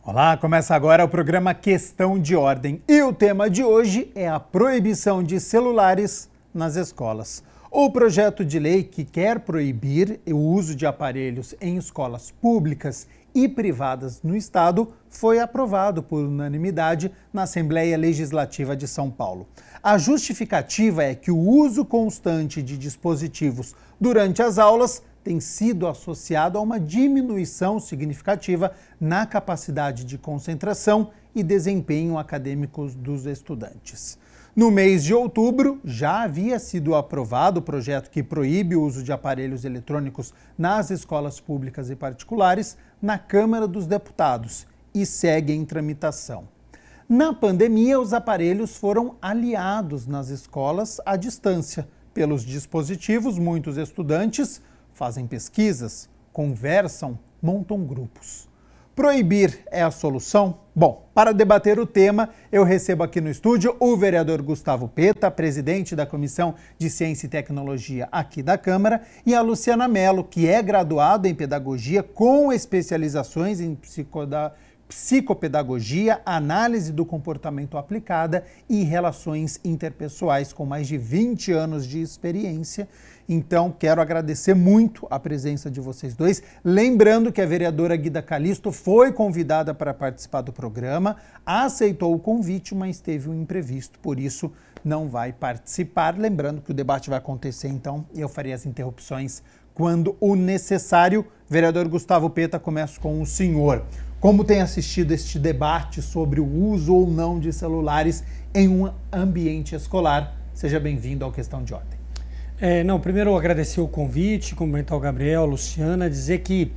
Olá, começa agora o programa Questão de Ordem e o tema de hoje é a proibição de celulares nas escolas. O projeto de lei que quer proibir o uso de aparelhos em escolas públicas e privadas no estado foi aprovado por unanimidade na Assembleia Legislativa de São Paulo. A justificativa é que o uso constante de dispositivos durante as aulas tem sido associado a uma diminuição significativa na capacidade de concentração e desempenho acadêmicos dos estudantes. No mês de outubro, já havia sido aprovado o projeto que proíbe o uso de aparelhos eletrônicos nas escolas públicas e particulares na Câmara dos Deputados e segue em tramitação. Na pandemia, os aparelhos foram aliados nas escolas à distância. Pelos dispositivos, muitos estudantes fazem pesquisas, conversam, montam grupos. Proibir é a solução? Bom, para debater o tema, eu recebo aqui no estúdio o vereador Gustavo Peta, presidente da Comissão de Ciência e Tecnologia aqui da Câmara, e a Luciana Mello, que é graduada em Pedagogia com especializações em psicopedagogia, análise do comportamento aplicada e relações interpessoais, com mais de 20 anos de experiência. Então, quero agradecer muito a presença de vocês dois. Lembrando que a vereadora Guida Calisto foi convidada para participar do programa, aceitou o convite, mas teve um imprevisto, por isso não vai participar. Lembrando que o debate vai acontecer, então, e eu farei as interrupções quando o necessário. Vereador Gustavo Peta, começo com o senhor. Como tem assistido este debate sobre o uso ou não de celulares em um ambiente escolar? Seja bem-vindo ao Questão de Ordem. Primeiro agradecer o convite, cumprimentar o Gabriel, a Luciana, dizer que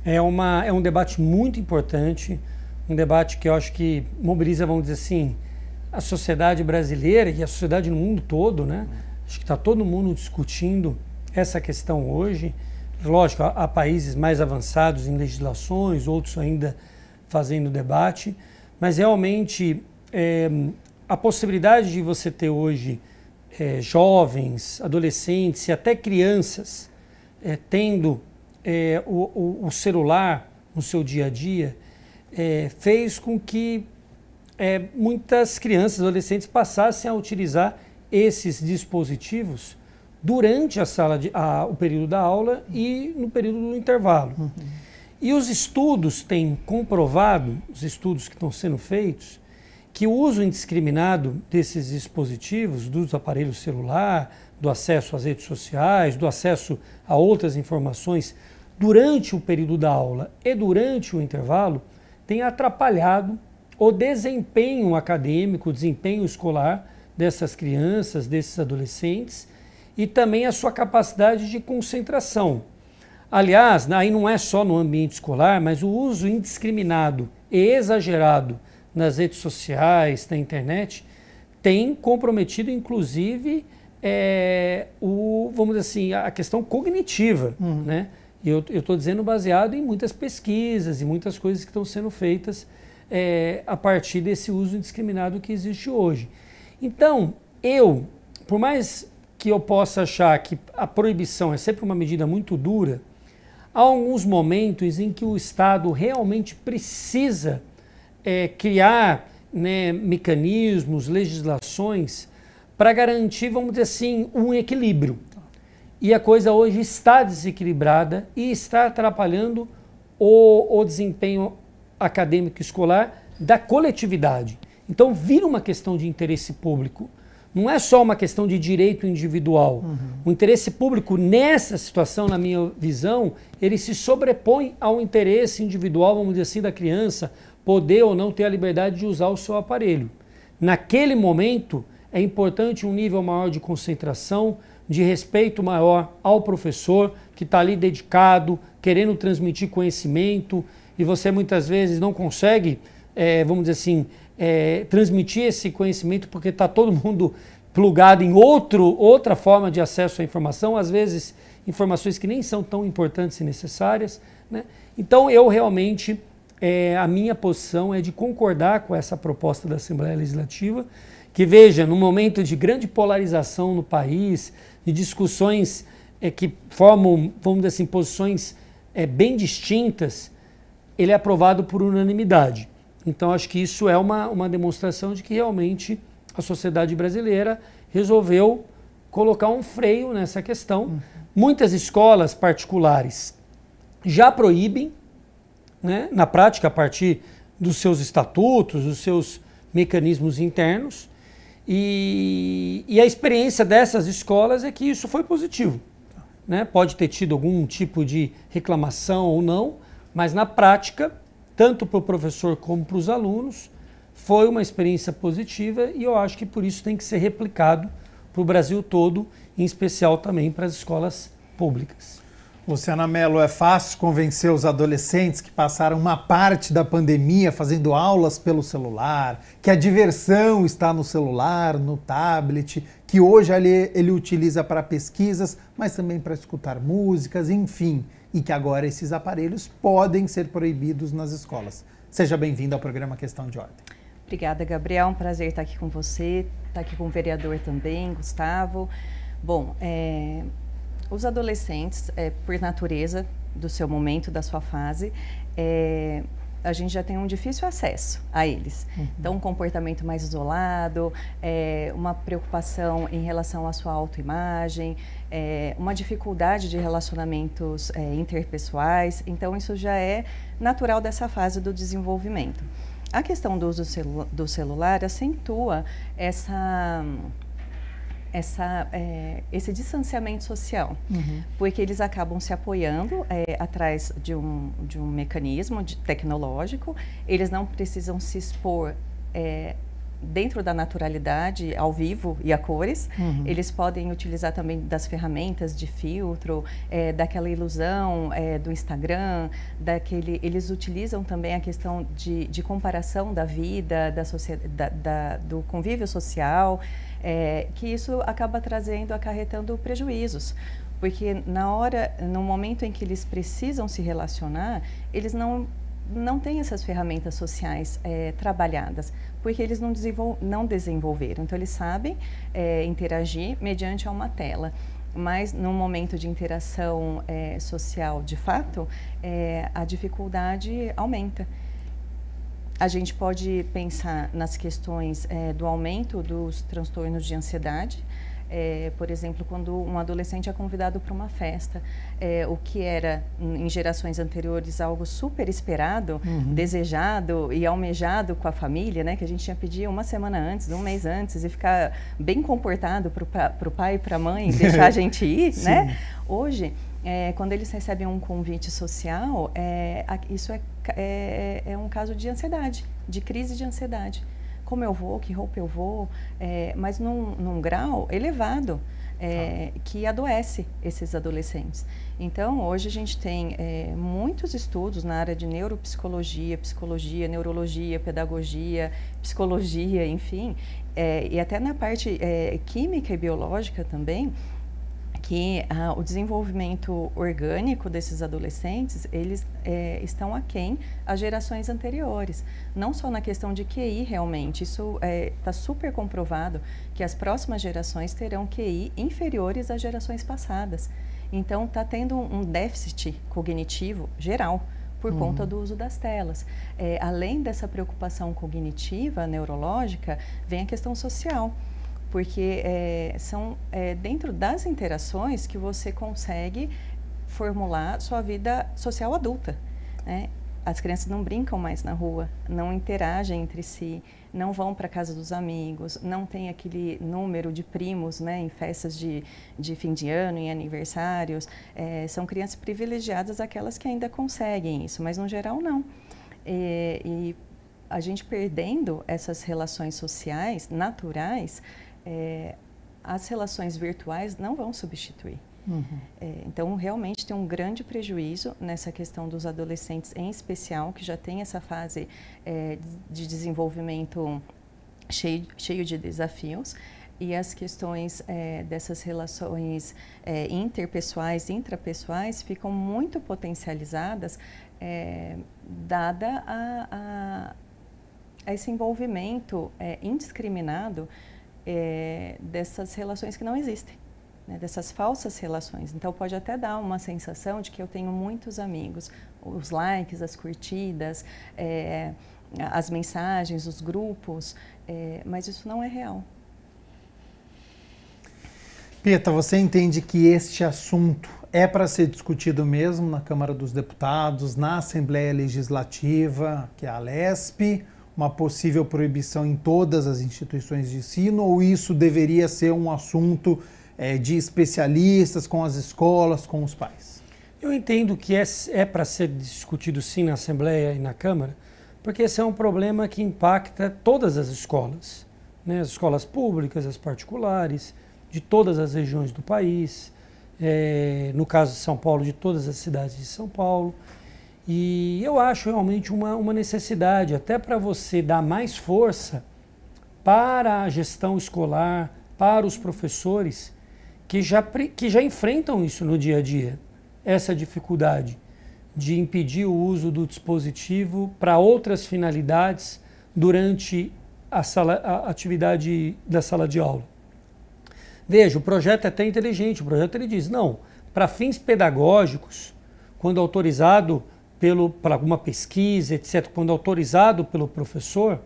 é um debate muito importante, um debate que eu acho que mobiliza, vamos dizer assim, a sociedade brasileira e a sociedade no mundo todo, né? Acho que está todo mundo discutindo essa questão hoje. Lógico, há países mais avançados em legislações, outros ainda fazendo debate, mas realmente a possibilidade de você ter hoje jovens, adolescentes e até crianças tendo o celular no seu dia a dia fez com que muitas crianças e adolescentes passassem a utilizar esses dispositivos durante o período da aula e no período do intervalo. Uhum. E os estudos têm comprovado, os estudos que estão sendo feitos, que o uso indiscriminado desses dispositivos, dos aparelhos celular, do acesso às redes sociais, do acesso a outras informações durante o período da aula e durante o intervalo, tem atrapalhado o desempenho acadêmico, o desempenho escolar dessas crianças, desses adolescentes, e também a sua capacidade de concentração. Aliás, aí não é só no ambiente escolar, mas o uso indiscriminado e exagerado nas redes sociais, na internet, tem comprometido, inclusive, vamos dizer assim, a questão cognitiva. Uhum. Né? E eu estou dizendo baseado em muitas pesquisas e muitas coisas que estão sendo feitas a partir desse uso indiscriminado que existe hoje. Então, por mais que eu possa achar que a proibição é sempre uma medida muito dura, há alguns momentos em que o Estado realmente precisa criar, né, mecanismos, legislações para garantir, vamos dizer assim, um equilíbrio. E a coisa hoje está desequilibrada e está atrapalhando o desempenho acadêmico escolar da coletividade. Então vira uma questão de interesse público. Não é só uma questão de direito individual. Uhum. O interesse público nessa situação, na minha visão, ele se sobrepõe ao interesse individual, vamos dizer assim, da criança poder ou não ter a liberdade de usar o seu aparelho. Naquele momento, é importante um nível maior de concentração, de respeito maior ao professor, que está ali dedicado, querendo transmitir conhecimento, e você muitas vezes não consegue, vamos dizer assim, transmitir esse conhecimento porque está todo mundo plugado em outra forma de acesso à informação, às vezes informações que nem são tão importantes e necessárias, né? Então eu realmente, a minha posição é de concordar com essa proposta da Assembleia Legislativa, que veja, num momento de grande polarização no país, de discussões que formam, vamos dizer assim, posições bem distintas, ele é aprovado por unanimidade. Então, acho que isso é uma demonstração de que realmente a sociedade brasileira resolveu colocar um freio nessa questão. Muitas escolas particulares já proíbem, né, na prática, a partir dos seus estatutos, dos seus mecanismos internos, e a experiência dessas escolas é que isso foi positivo, né? Pode ter tido algum tipo de reclamação ou não, mas na prática, tanto para o professor como para os alunos, foi uma experiência positiva e eu acho que por isso tem que ser replicado para o Brasil todo, em especial também para as escolas públicas. Luciana Mello, é fácil convencer os adolescentes que passaram uma parte da pandemia fazendo aulas pelo celular, que a diversão está no celular, no tablet, que hoje ele utiliza para pesquisas, mas também para escutar músicas, enfim, e que agora esses aparelhos podem ser proibidos nas escolas. Seja bem-vindo ao programa Questão de Ordem. Obrigada, Gabriel. Um prazer estar aqui com você, estar aqui com o vereador também, Gustavo. Bom, os adolescentes, por natureza do seu momento, da sua fase, a gente já tem um difícil acesso a eles. Então, um comportamento mais isolado, uma preocupação em relação à sua autoimagem, uma dificuldade de relacionamentos interpessoais. Então, isso já é natural dessa fase do desenvolvimento. A questão do uso do celular acentua esse distanciamento social, porque eles acabam se apoiando atrás de um mecanismo tecnológico, eles não precisam se expor dentro da naturalidade, ao vivo e a cores, eles podem utilizar também das ferramentas de filtro, daquela ilusão do Instagram, eles utilizam também a questão de comparação da vida, do convívio social, que isso acaba acarretando prejuízos. Porque no momento em que eles precisam se relacionar, eles não têm essas ferramentas sociais trabalhadas, porque eles não desenvolveram. Então, eles sabem interagir mediante uma tela, mas no momento de interação social, de fato, a dificuldade aumenta. A gente pode pensar nas questões do aumento dos transtornos de ansiedade. Por exemplo, quando um adolescente é convidado para uma festa, o que era em gerações anteriores algo super esperado, desejado e almejado com a família, né, que a gente tinha pedido uma semana antes, um mês antes, e ficar bem comportado para o pai e para a mãe, deixar a gente ir, né? Hoje, quando eles recebem um convite social, isso é um caso de ansiedade, de crise de ansiedade. Como eu vou, que roupa eu vou, mas num grau elevado, que adoece esses adolescentes. Então, hoje a gente tem muitos estudos na área de neuropsicologia, psicologia, neurologia, pedagogia, psicologia, enfim, e até na parte química e biológica também, que o desenvolvimento orgânico desses adolescentes, eles estão aquém às gerações anteriores. Não só na questão de QI, realmente, isso está super comprovado, que as próximas gerações terão QI inferiores às gerações passadas. Então, está tendo um déficit cognitivo geral, por conta do uso das telas. Além dessa preocupação cognitiva, neurológica, vem a questão social. Porque são dentro das interações que você consegue formular sua vida social adulta, né? As crianças não brincam mais na rua, não interagem entre si, não vão para a casa dos amigos, não tem aquele número de primos, né, em festas de fim de ano, em aniversários. São crianças privilegiadas, aquelas que ainda conseguem isso, mas no geral não. E a gente perdendo essas relações sociais naturais, as relações virtuais não vão substituir. Então, realmente tem um grande prejuízo nessa questão dos adolescentes, em especial, que já tem essa fase de desenvolvimento cheio de desafios, e as questões dessas relações interpessoais, intrapessoais, ficam muito potencializadas, dada a esse envolvimento indiscriminado dessas relações que não existem, né, dessas falsas relações. Então, pode até dar uma sensação de que eu tenho muitos amigos, os likes, as curtidas, as mensagens, os grupos, mas isso não é real. Pieta, você entende que este assunto é para ser discutido mesmo na Câmara dos Deputados, na Assembleia Legislativa, que é a Alesp, uma possível proibição em todas as instituições de ensino, ou isso deveria ser um assunto de especialistas com as escolas, com os pais? Eu entendo que é para ser discutido sim na Assembleia e na Câmara, porque esse é um problema que impacta todas as escolas, né? As escolas públicas, as particulares, de todas as regiões do país, no caso de São Paulo, de todas as cidades de São Paulo. E eu acho realmente uma necessidade, até para você dar mais força para a gestão escolar, para os professores, que já enfrentam isso no dia a dia, essa dificuldade de impedir o uso do dispositivo para outras finalidades durante a atividade da sala de aula. Veja, o projeto é até inteligente, o projeto ele diz, não, para fins pedagógicos, quando autorizado para alguma pesquisa, etc., quando autorizado pelo professor,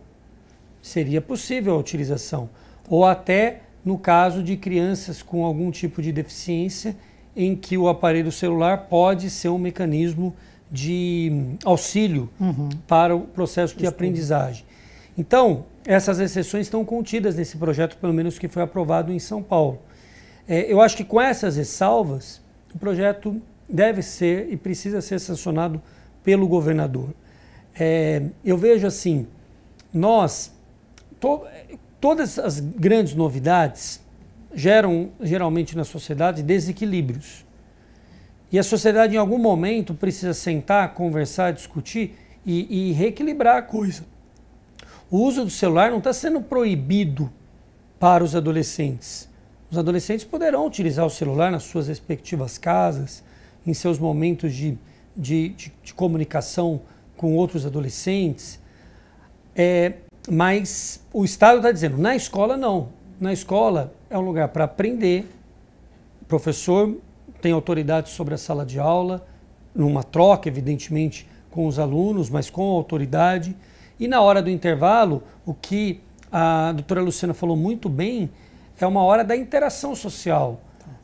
seria possível a utilização. Ou até no caso de crianças com algum tipo de deficiência, em que o aparelho celular pode ser um mecanismo de auxílio para o processo de aprendizagem. Então, essas exceções estão contidas nesse projeto, pelo menos que foi aprovado em São Paulo. Eu acho que com essas ressalvas, o projeto deve ser e precisa ser sancionado pelo governador. Eu vejo assim, todas as grandes novidades geram geralmente na sociedade desequilíbrios. E a sociedade em algum momento precisa sentar, conversar, discutir e reequilibrar a coisa. O uso do celular não está sendo proibido para os adolescentes. Os adolescentes poderão utilizar o celular nas suas respectivas casas, em seus momentos de comunicação com outros adolescentes. Mas o Estado está dizendo, na escola não. Na escola é um lugar para aprender. O professor tem autoridade sobre a sala de aula, numa troca, evidentemente, com os alunos, mas com autoridade. E na hora do intervalo, o que a doutora Luciana falou muito bem, é uma hora da interação social.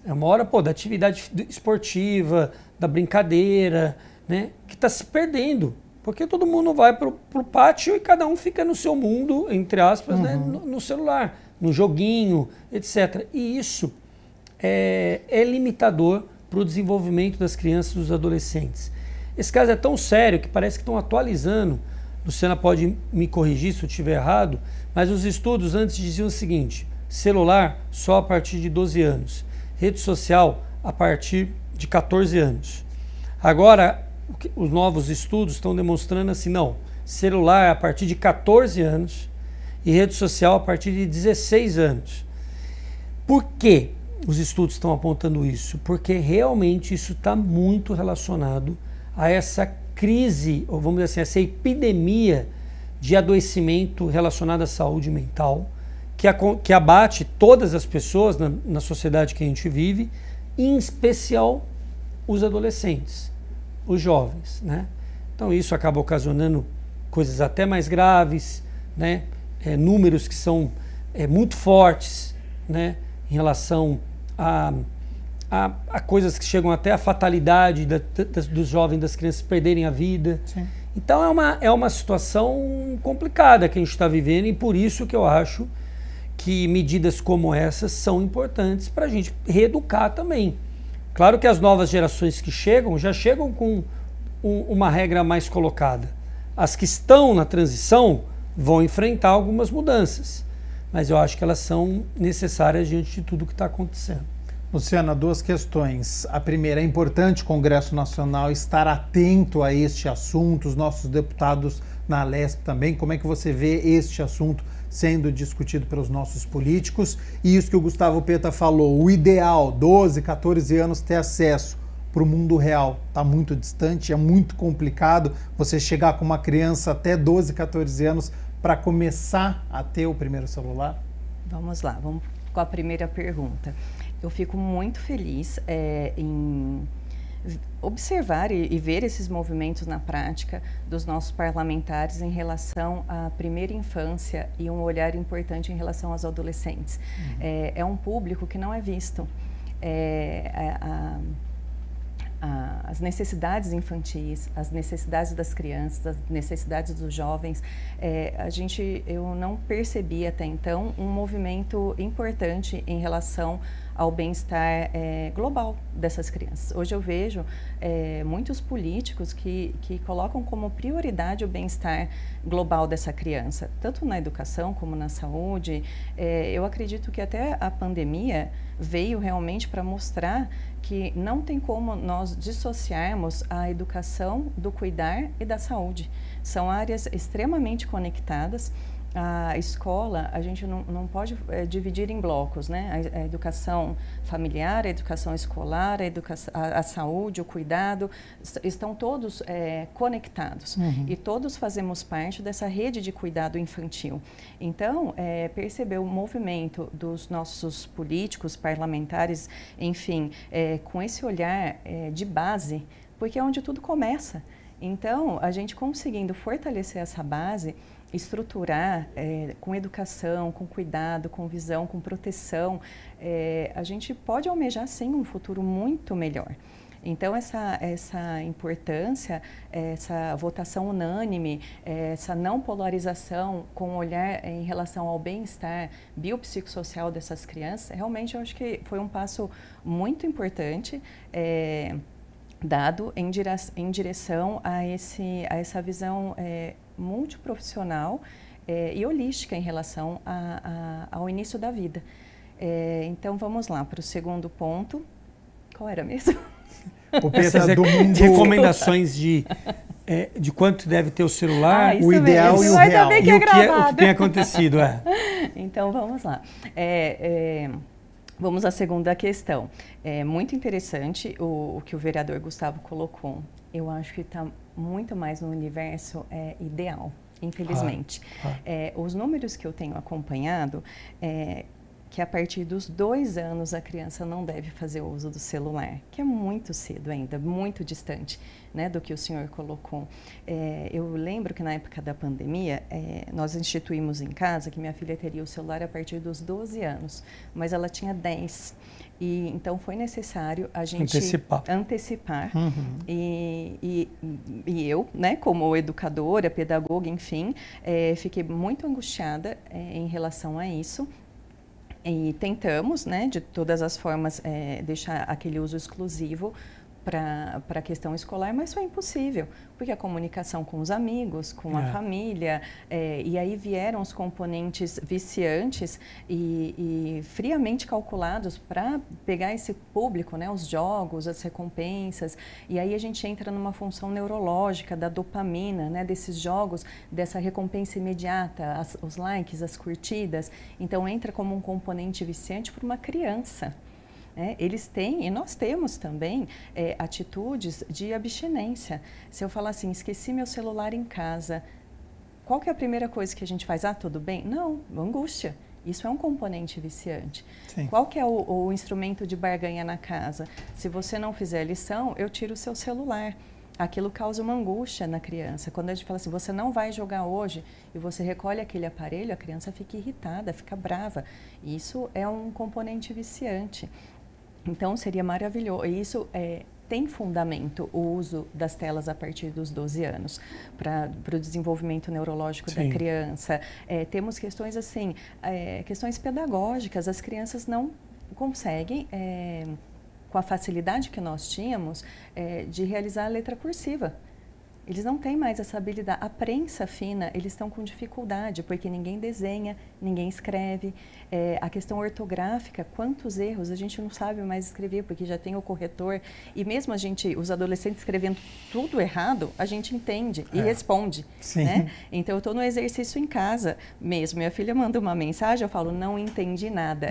É uma hora da atividade esportiva, da brincadeira, né, que está se perdendo. Porque todo mundo vai para o pátio e cada um fica no seu mundo, entre aspas, né, no celular, no joguinho, etc. E isso é limitador para o desenvolvimento das crianças e dos adolescentes. Esse caso é tão sério que parece que estão atualizando. Luciana pode me corrigir se eu estiver errado, mas os estudos antes diziam o seguinte: celular só a partir de 12 anos, rede social a partir de 14 anos. Agora, os novos estudos estão demonstrando assim, não, celular a partir de 14 anos e rede social a partir de 16 anos. Por que os estudos estão apontando isso? Porque realmente isso está muito relacionado a essa crise, ou vamos dizer assim, essa epidemia de adoecimento relacionado à saúde mental, que abate todas as pessoas na sociedade que a gente vive, em especial os adolescentes, os jovens, né? Então isso acaba ocasionando coisas até mais graves, né? Números que são muito fortes, né? Em relação a coisas que chegam até a fatalidade dos jovens, das crianças perderem a vida. Sim. Então é uma situação complicada que a gente está vivendo, e por isso que eu acho que medidas como essas são importantes para a gente reeducar também. Claro que as novas gerações que chegam, já chegam com uma regra mais colocada. As que estão na transição vão enfrentar algumas mudanças, mas eu acho que elas são necessárias diante de tudo que está acontecendo. Luciana, duas questões. A primeira, é importante o Congresso Nacional estar atento a este assunto, os nossos deputados na Alesp também. Como é que você vê este assunto sendo discutido pelos nossos políticos? E isso que o Gustavo Pieta falou, o ideal, 12, 14 anos, ter acesso para o mundo real, está muito distante, é muito complicado você chegar com uma criança até 12, 14 anos para começar a ter o primeiro celular? Vamos lá, vamos com a primeira pergunta. Eu fico muito feliz em observar e ver esses movimentos na prática dos nossos parlamentares em relação à primeira infância e um olhar importante em relação aos adolescentes. É um público que não é visto. As necessidades infantis, as necessidades das crianças, as necessidades dos jovens, eu não percebi até então um movimento importante em relação ao bem-estar global dessas crianças. Hoje eu vejo muitos políticos que colocam como prioridade o bem-estar global dessa criança, tanto na educação como na saúde. Eu acredito que até a pandemia veio realmente para mostrar que não tem como nós dissociarmos a educação do cuidar e da saúde. São áreas extremamente conectadas. A escola, a gente não pode dividir em blocos, né? A educação familiar, a educação escolar, a saúde, o cuidado, estão todos conectados. E todos fazemos parte dessa rede de cuidado infantil. Então, perceber o movimento dos nossos políticos, parlamentares, enfim, com esse olhar de base, porque é onde tudo começa. Então, a gente conseguindo fortalecer essa base, estruturar com educação, com cuidado, com visão, com proteção, a gente pode almejar sim um futuro muito melhor. Então essa importância, essa votação unânime, essa não polarização com olhar em relação ao bem-estar biopsicossocial dessas crianças, realmente eu acho que foi um passo muito importante dado em direção a essa visão multiprofissional e holística em relação ao início da vida. Então, vamos lá para o segundo ponto. Qual era mesmo? O Petra, do mundo... Recomendações de quanto deve ter o celular, o ideal e o real. E o que tem acontecido. Então, vamos lá. Vamos à segunda questão. É muito interessante o que o vereador Gustavo colocou. Eu acho que está muito mais no universo ideal, infelizmente. Os números que eu tenho acompanhado, que a partir dos 2 anos a criança não deve fazer uso do celular, que é muito cedo ainda, muito distante, né, do que o senhor colocou. Eu lembro que na época da pandemia, nós instituímos em casa que minha filha teria o celular a partir dos 12 anos, mas ela tinha 10. E então foi necessário a gente antecipar. E eu, né, como educadora, pedagoga, enfim, fiquei muito angustiada em relação a isso. E tentamos, né, de todas as formas, deixar aquele uso exclusivo para a questão escolar, mas foi impossível, porque a comunicação com os amigos, com a família, e aí vieram os componentes viciantes e friamente calculados para pegar esse público, né, os jogos, as recompensas, e aí a gente entra numa função neurológica da dopamina, né, desses jogos, dessa recompensa imediata, os likes, as curtidas, então entra como um componente viciante para uma criança. Eles têm, e nós temos também, atitudes de abstinência. Se eu falar assim, esqueci meu celular em casa, qual que é a primeira coisa que a gente faz? Tudo bem? Não, angústia. Isso é um componente viciante. Sim. Qual que é o instrumento de barganha na casa? Se você não fizer a lição, eu tiro o seu celular. Aquilo causa uma angústia na criança. Quando a gente fala assim, você não vai jogar hoje, e você recolhe aquele aparelho, a criança fica irritada, fica brava. Isso é um componente viciante. Então, seria maravilhoso. E isso tem fundamento, o uso das telas a partir dos 12 anos, para o desenvolvimento neurológico da criança. Temos questões assim, questões pedagógicas. As crianças não conseguem, com a facilidade que nós tínhamos, de realizar a letra cursiva. Eles não têm mais essa habilidade. A prensa fina, eles estão com dificuldade, porque ninguém desenha, ninguém escreve. A questão ortográfica, quantos erros, a gente não sabe mais escrever, porque já tem o corretor. E mesmo os adolescentes escrevendo tudo errado, a gente entende e responde. Sim. Né? Então, eu estou no exercício em casa mesmo. Minha filha manda uma mensagem, eu falo, não entendi nada.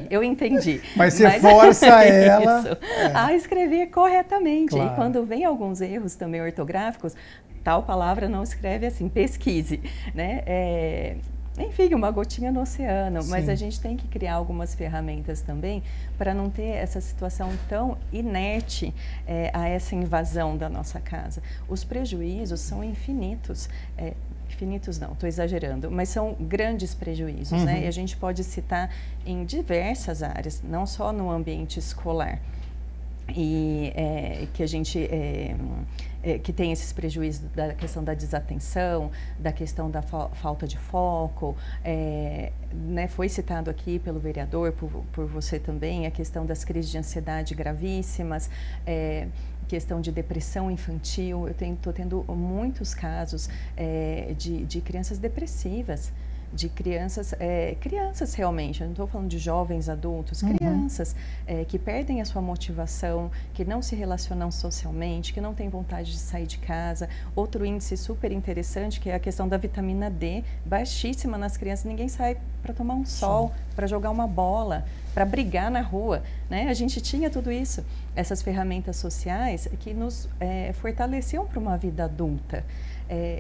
Eu entendi. Mas você força ela a escrever corretamente. Claro. E quando vem alguns erros também ortográficos, tal palavra não escreve assim, pesquise, né? enfim, uma gotinha no oceano, Sim. mas a gente tem que criar algumas ferramentas também para não ter essa situação tão inerte a essa invasão da nossa casa. Os prejuízos são infinitos. Infinitos não, estou exagerando, mas são grandes prejuízos, né? E a gente pode citar em diversas áreas, não só no ambiente escolar. E que a gente que tem esses prejuízos da questão da desatenção, da questão da falta de foco, né, foi citado aqui pelo vereador, por você também, a questão das crises de ansiedade gravíssimas, questão de depressão infantil. Eu estou tendo muitos casos de crianças depressivas, de crianças realmente, eu não estou falando de jovens adultos, crianças que perdem a sua motivação, que não se relacionam socialmente, que não têm vontade de sair de casa. Outro índice super interessante, que é a questão da vitamina D, baixíssima nas crianças. Ninguém sai para tomar um sol, para jogar uma bola, para brigar na rua, né? A gente tinha tudo isso, essas ferramentas sociais que nos fortaleciam para uma vida adulta,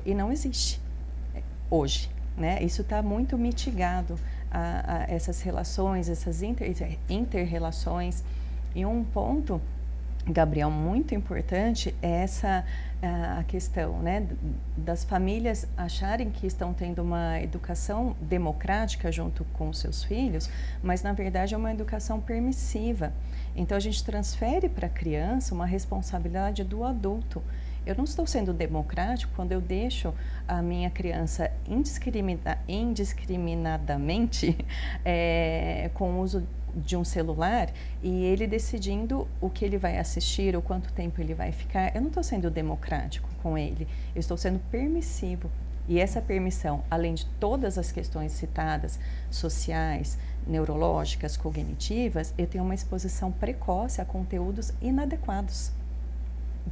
e não existe hoje. Né? Isso está muito mitigado a essas relações, essas inter-relações. E um ponto, Gabriel, muito importante é a questão, né, das famílias acharem que estão tendo uma educação democrática junto com seus filhos, mas na verdade é uma educação permissiva. Então a gente transfere para a criança uma responsabilidade do adulto. Eu não estou sendo democrático quando eu deixo a minha criança indiscriminadamente com o uso de um celular e ele decidindo o que ele vai assistir, ou quanto tempo ele vai ficar. Eu não estou sendo democrático com ele, eu estou sendo permissivo. E essa permissão, além de todas as questões citadas, sociais, neurológicas, cognitivas, eu tenho uma exposição precoce a conteúdos inadequados,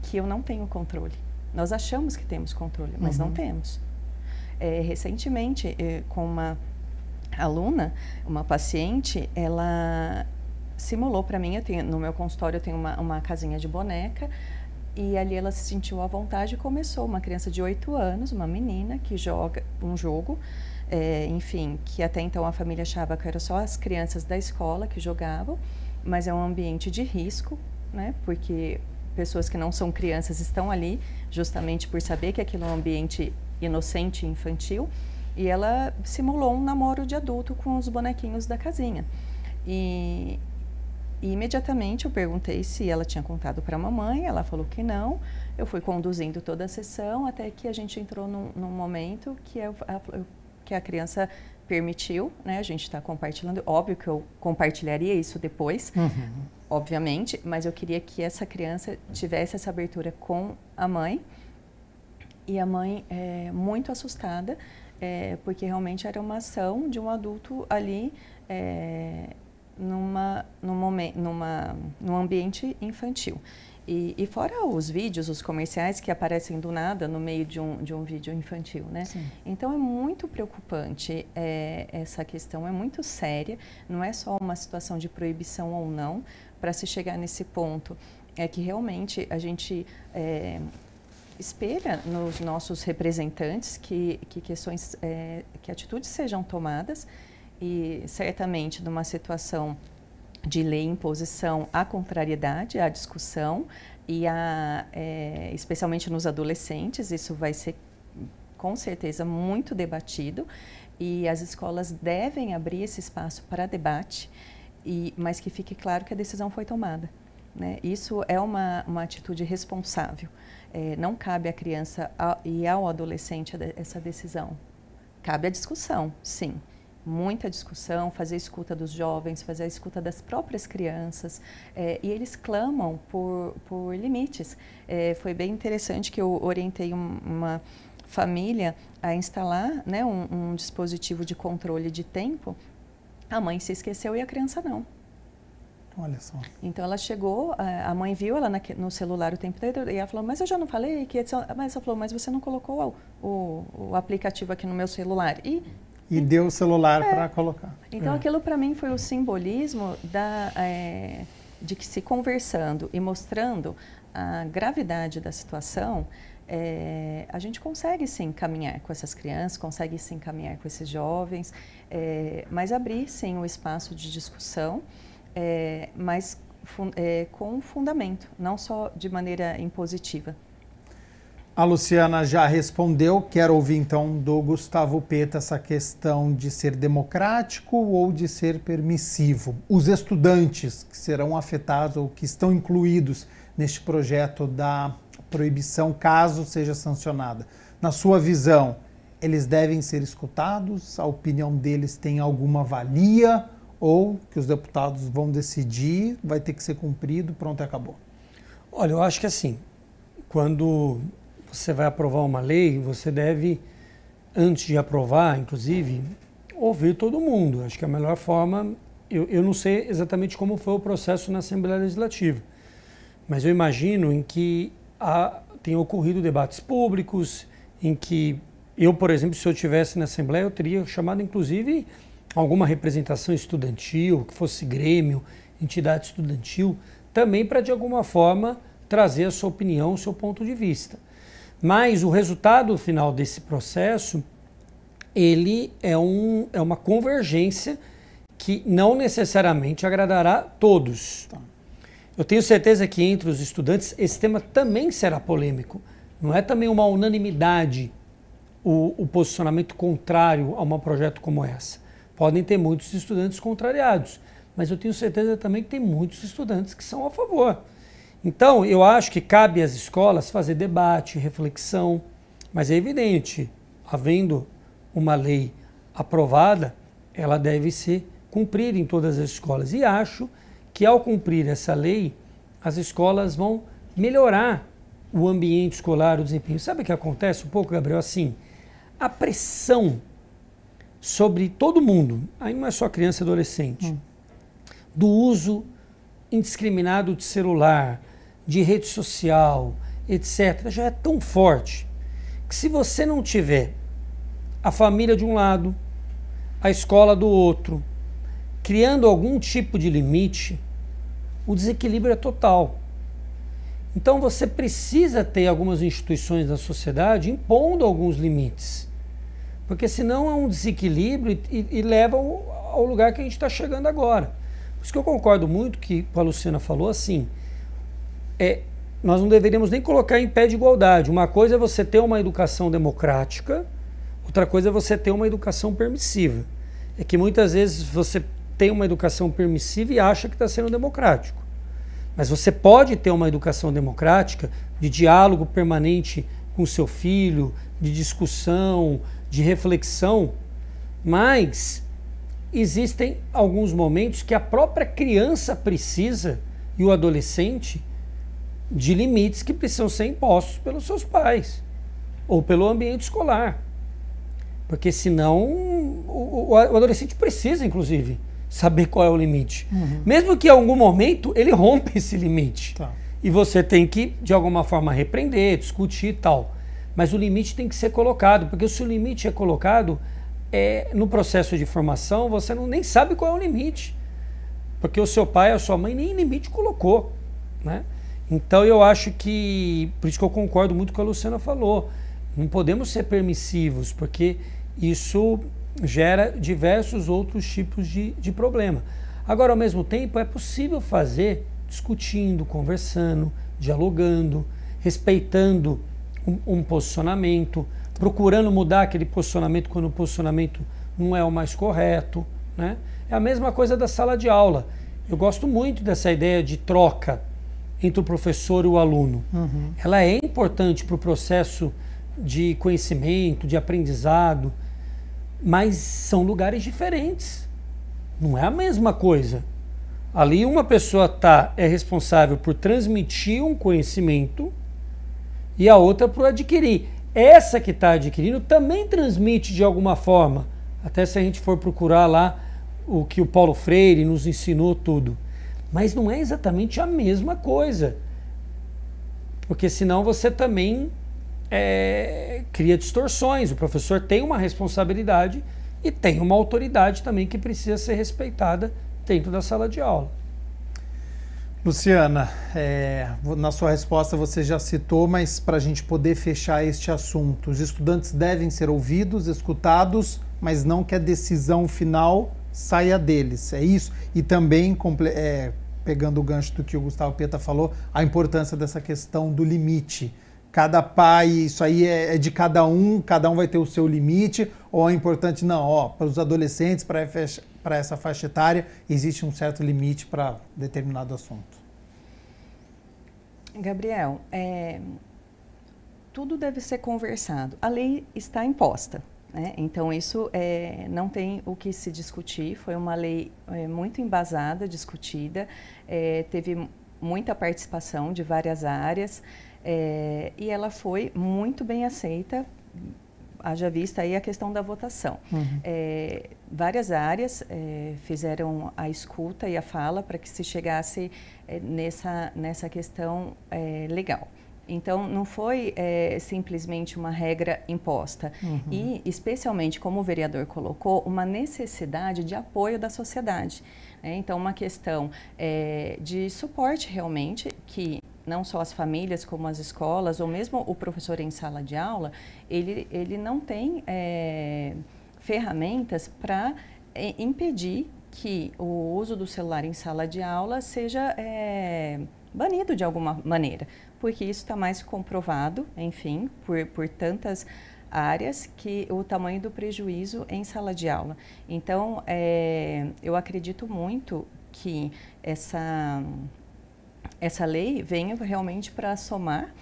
que eu não tenho controle. Nós achamos que temos controle, mas não temos. Recentemente, com uma aluna, uma paciente, ela simulou para mim, no meu consultório eu tenho uma casinha de boneca, e ali ela se sentiu à vontade e começou, uma criança de 8 anos, uma menina que joga um jogo, enfim, que até então a família achava que era só as crianças da escola que jogavam, mas é um ambiente de risco, né, porque pessoas que não são crianças estão ali justamente por saber que aquilo é um ambiente inocente e infantil, e ela simulou um namoro de adulto com os bonequinhos da casinha. E imediatamente eu perguntei se ela tinha contado para a mamãe, ela falou que não. Eu fui conduzindo toda a sessão até que a gente entrou num momento que a criança permitiu, né? A gente está compartilhando, óbvio que eu compartilharia isso depois, obviamente, mas eu queria que essa criança tivesse essa abertura com a mãe, e a mãe muito assustada, porque realmente era uma ação de um adulto ali num ambiente infantil. E fora os vídeos, os comerciais que aparecem do nada no meio de um vídeo infantil, né? Sim. Então é muito preocupante essa questão, é muito séria, não é só uma situação de proibição ou não, para se chegar nesse ponto, é que realmente a gente espera nos nossos representantes que questões, que atitudes sejam tomadas, e certamente numa situação de lei imposição à contrariedade, à discussão, e especialmente nos adolescentes, isso vai ser com certeza muito debatido, e as escolas devem abrir esse espaço para debate, mas que fique claro que a decisão foi tomada, né? Isso é uma atitude responsável. Não cabe à criança e ao adolescente essa decisão. Cabe a discussão, sim. Muita discussão, fazer a escuta dos jovens, fazer a escuta das próprias crianças, e eles clamam por limites. Foi bem interessante que eu orientei uma família a instalar, né, um dispositivo de controle de tempo. A mãe se esqueceu e a criança não. Olha só. Então ela chegou, a mãe viu ela no celular o tempo todo e ela falou, mas eu já não falei que... Mas ela falou, mas você não colocou o aplicativo aqui no meu celular. E deu o celular para colocar. Então aquilo para mim foi o simbolismo de que, se conversando e mostrando a gravidade da situação, a gente consegue sim caminhar com essas crianças, consegue sim caminhar com esses jovens, mas abrir sim o espaço de discussão, mas com fundamento, não só de maneira impositiva. A Luciana já respondeu, quero ouvir então do Gustavo Peta essa questão de ser democrático ou de ser permissivo. Os estudantes que serão afetados ou que estão incluídos neste projeto da proibição, caso seja sancionada, na sua visão, eles devem ser escutados? A opinião deles tem alguma valia? Ou que os deputados vão decidir, vai ter que ser cumprido, pronto, acabou? Olha, eu acho que assim, quando você vai aprovar uma lei, você deve, antes de aprovar, inclusive, ouvir todo mundo. Acho que a melhor forma, eu não sei exatamente como foi o processo na Assembleia Legislativa, mas eu imagino em que tenham ocorrido debates públicos, em que eu, por exemplo, se eu estivesse na Assembleia, eu teria chamado, inclusive, alguma representação estudantil, que fosse grêmio, entidade estudantil, também para, de alguma forma, trazer a sua opinião, o seu ponto de vista. Mas o resultado final desse processo, ele é uma convergência que não necessariamente agradará a todos. Eu tenho certeza que entre os estudantes esse tema também será polêmico. Não é também uma unanimidade o posicionamento contrário a um projeto como esse. Podem ter muitos estudantes contrariados, mas eu tenho certeza também que tem muitos estudantes que são a favor. Então, eu acho que cabe às escolas fazer debate, reflexão, mas é evidente, havendo uma lei aprovada, ela deve ser cumprida em todas as escolas. E acho que ao cumprir essa lei, as escolas vão melhorar o ambiente escolar, o desempenho. Sabe o que acontece um pouco, Gabriel? Assim, a pressão sobre todo mundo, aí não é só criança e adolescente, do uso indiscriminado de celular, de rede social, etc., já é tão forte que se você não tiver a família de um lado, a escola do outro, criando algum tipo de limite, o desequilíbrio é total. Então você precisa ter algumas instituições da sociedade impondo alguns limites, porque senão é um desequilíbrio e leva ao lugar que a gente está chegando agora. Por isso que eu concordo muito que a Luciana falou assim, nós não deveríamos nem colocar em pé de igualdade. Uma coisa é você ter uma educação democrática, outra coisa é você ter uma educação permissiva. É que muitas vezes você tem uma educação permissiva e acha que está sendo democrático. Mas você pode ter uma educação democrática de diálogo permanente com seu filho, de discussão, de reflexão, mas existem alguns momentos que a própria criança precisa, e o adolescente, de limites que precisam ser impostos pelos seus pais ou pelo ambiente escolar. Porque senão o adolescente precisa, inclusive, saber qual é o limite. Mesmo que em algum momento ele rompe esse limite. Tá. E você tem que, de alguma forma, repreender, discutir e tal. Mas o limite tem que ser colocado, porque se o limite é colocado no processo de formação, você nem sabe qual é o limite. Porque o seu pai, a sua mãe, nem limite colocou, né? Então eu acho que, por isso que eu concordo muito com a Luciana falou, não podemos ser permissivos, porque isso gera diversos outros tipos de problema. Agora, ao mesmo tempo, é possível fazer discutindo, conversando, dialogando, respeitando um posicionamento, procurando mudar aquele posicionamento quando o posicionamento não é o mais correto, né? É a mesma coisa da sala de aula. Eu gosto muito dessa ideia de troca entre o professor e o aluno. Ela é importante para o processo de conhecimento, de aprendizado, mas são lugares diferentes. Não é a mesma coisa. Ali uma pessoa é responsável por transmitir um conhecimento e a outra por adquirir. Essa que está adquirindo também transmite de alguma forma. Até se a gente for procurar lá o que o Paulo Freire nos ensinou tudo. Mas não é exatamente a mesma coisa. Porque senão você também cria distorções. O professor tem uma responsabilidade e tem uma autoridade também que precisa ser respeitada dentro da sala de aula. Luciana, na sua resposta você já citou, mas para a gente poder fechar este assunto, os estudantes devem ser ouvidos, escutados, mas não que a decisão final saia deles, é isso? E também, pegando o gancho do que o Gustavo Pieta falou, a importância dessa questão do limite. Cada pai, isso aí é de cada um vai ter o seu limite, ou é importante, não, para os adolescentes, para essa faixa etária, existe um certo limite para determinado assunto? Gabriel, tudo deve ser conversado. A lei está imposta, né? Então isso não tem o que se discutir, foi uma lei muito embasada, discutida, teve muita participação de várias áreas, e ela foi muito bem aceita, haja vista aí a questão da votação. Várias áreas fizeram a escuta e a fala para que se chegasse nessa questão legal. Então, não foi simplesmente uma regra imposta. E, especialmente, como o vereador colocou, uma necessidade de apoio da sociedade. Então, uma questão de suporte realmente que não só as famílias, como as escolas, ou mesmo o professor em sala de aula, ele não tem ferramentas para impedir que o uso do celular em sala de aula seja banido de alguma maneira, porque isso está mais comprovado, enfim, por tantas áreas, que o tamanho do prejuízo em sala de aula. Então, eu acredito muito que essa lei venha realmente para somar.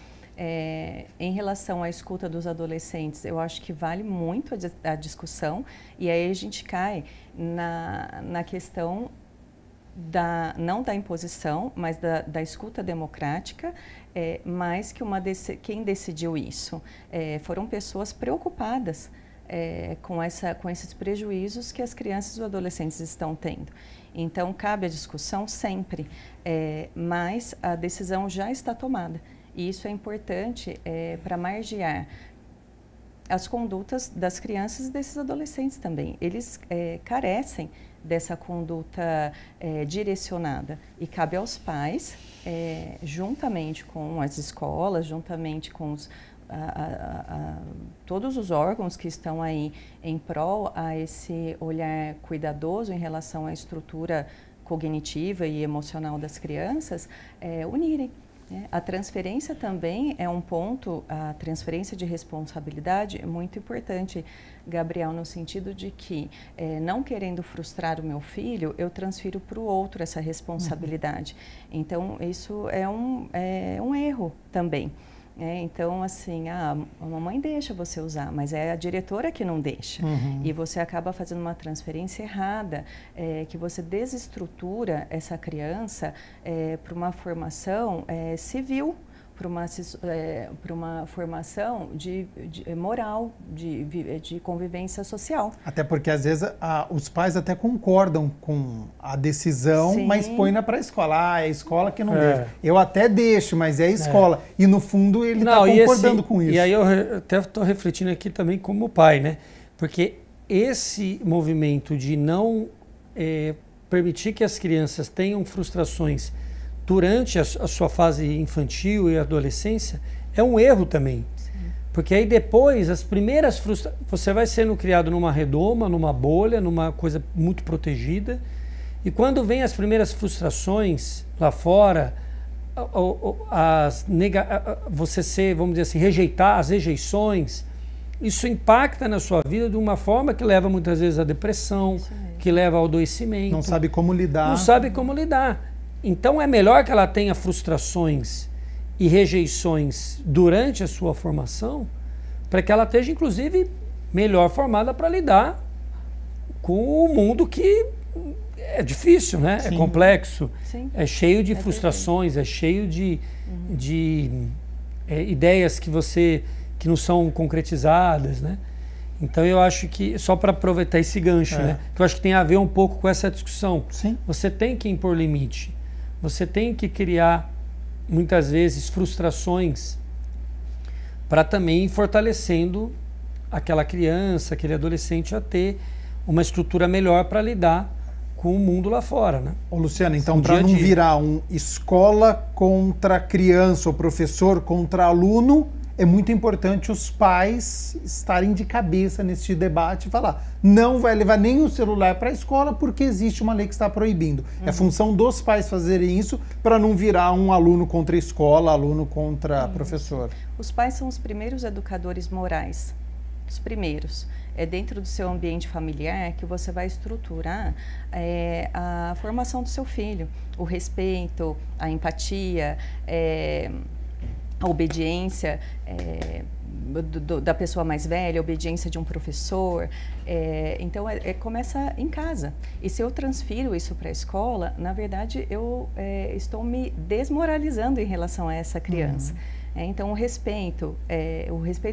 Em relação à escuta dos adolescentes, eu acho que vale muito a discussão, e aí a gente cai na questão não da imposição, mas da escuta democrática, mais que quem decidiu isso. Foram pessoas preocupadas com esses prejuízos que as crianças e os adolescentes estão tendo. Então, cabe a discussão sempre, mas a decisão já está tomada. E isso é importante para margear as condutas das crianças e desses adolescentes também. Eles carecem dessa conduta direcionada. E cabe aos pais, juntamente com as escolas, juntamente com todos os órgãos que estão aí em prol a esse olhar cuidadoso em relação à estrutura cognitiva e emocional das crianças, unirem. A transferência também é um ponto, a transferência de responsabilidade é muito importante, Gabriel, no sentido de que, não querendo frustrar o meu filho, eu transfiro para o outro essa responsabilidade. Então, isso é um erro também. Então, assim, a mamãe deixa você usar, mas é a diretora que não deixa. E você acaba fazendo uma transferência errada, que você desestrutura essa criança para uma formação civil, para uma formação de moral, de convivência social. Até porque, às vezes, os pais até concordam com a decisão, sim, mas põe na pré-escola. É a escola que não deixa. Eu até deixo, mas é a escola. E, no fundo, ele está concordando com isso. E aí eu até estou refletindo aqui também como pai, né? Porque esse movimento de não permitir que as crianças tenham frustrações durante a sua fase infantil e adolescência, é um erro também. Sim. Porque aí depois, as primeiras frustrações, você vai sendo criado numa redoma, numa bolha, numa coisa muito protegida, e quando vem as primeiras frustrações lá fora, você ser, vamos dizer assim, rejeitar as rejeições, isso impacta na sua vida de uma forma que leva muitas vezes à depressão, que leva ao adoecimento. Não sabe como lidar. Não sabe como lidar. Então é melhor que ela tenha frustrações e rejeições durante a sua formação, para que ela esteja, inclusive, melhor formada para lidar com o mundo que é difícil, né? Sim. É complexo, sim, é cheio de frustrações, é cheio de ideias que não são concretizadas, né? Então eu acho que, só para aproveitar esse gancho, né? Que eu acho que tem a ver um pouco com essa discussão. Sim. Você tem que impor limite. Você tem que criar, muitas vezes, frustrações para também ir fortalecendo aquela criança, aquele adolescente a ter uma estrutura melhor para lidar com o mundo lá fora, né? Ô, Luciana, então para não virar um escola contra criança ou professor contra aluno, é muito importante os pais estarem de cabeça nesse debate e falar, não vai levar nem o celular para a escola porque existe uma lei que está proibindo. É função dos pais fazerem isso para não virar um aluno contra a escola, aluno contra professor. Os pais são os primeiros educadores morais, os primeiros. É dentro do seu ambiente familiar que você vai estruturar a formação do seu filho, o respeito, a empatia, a obediência da pessoa mais velha, a obediência de um professor. Então, começa em casa. E se eu transfiro isso para a escola, na verdade, eu estou me desmoralizando em relação a essa criança. Então, o respeito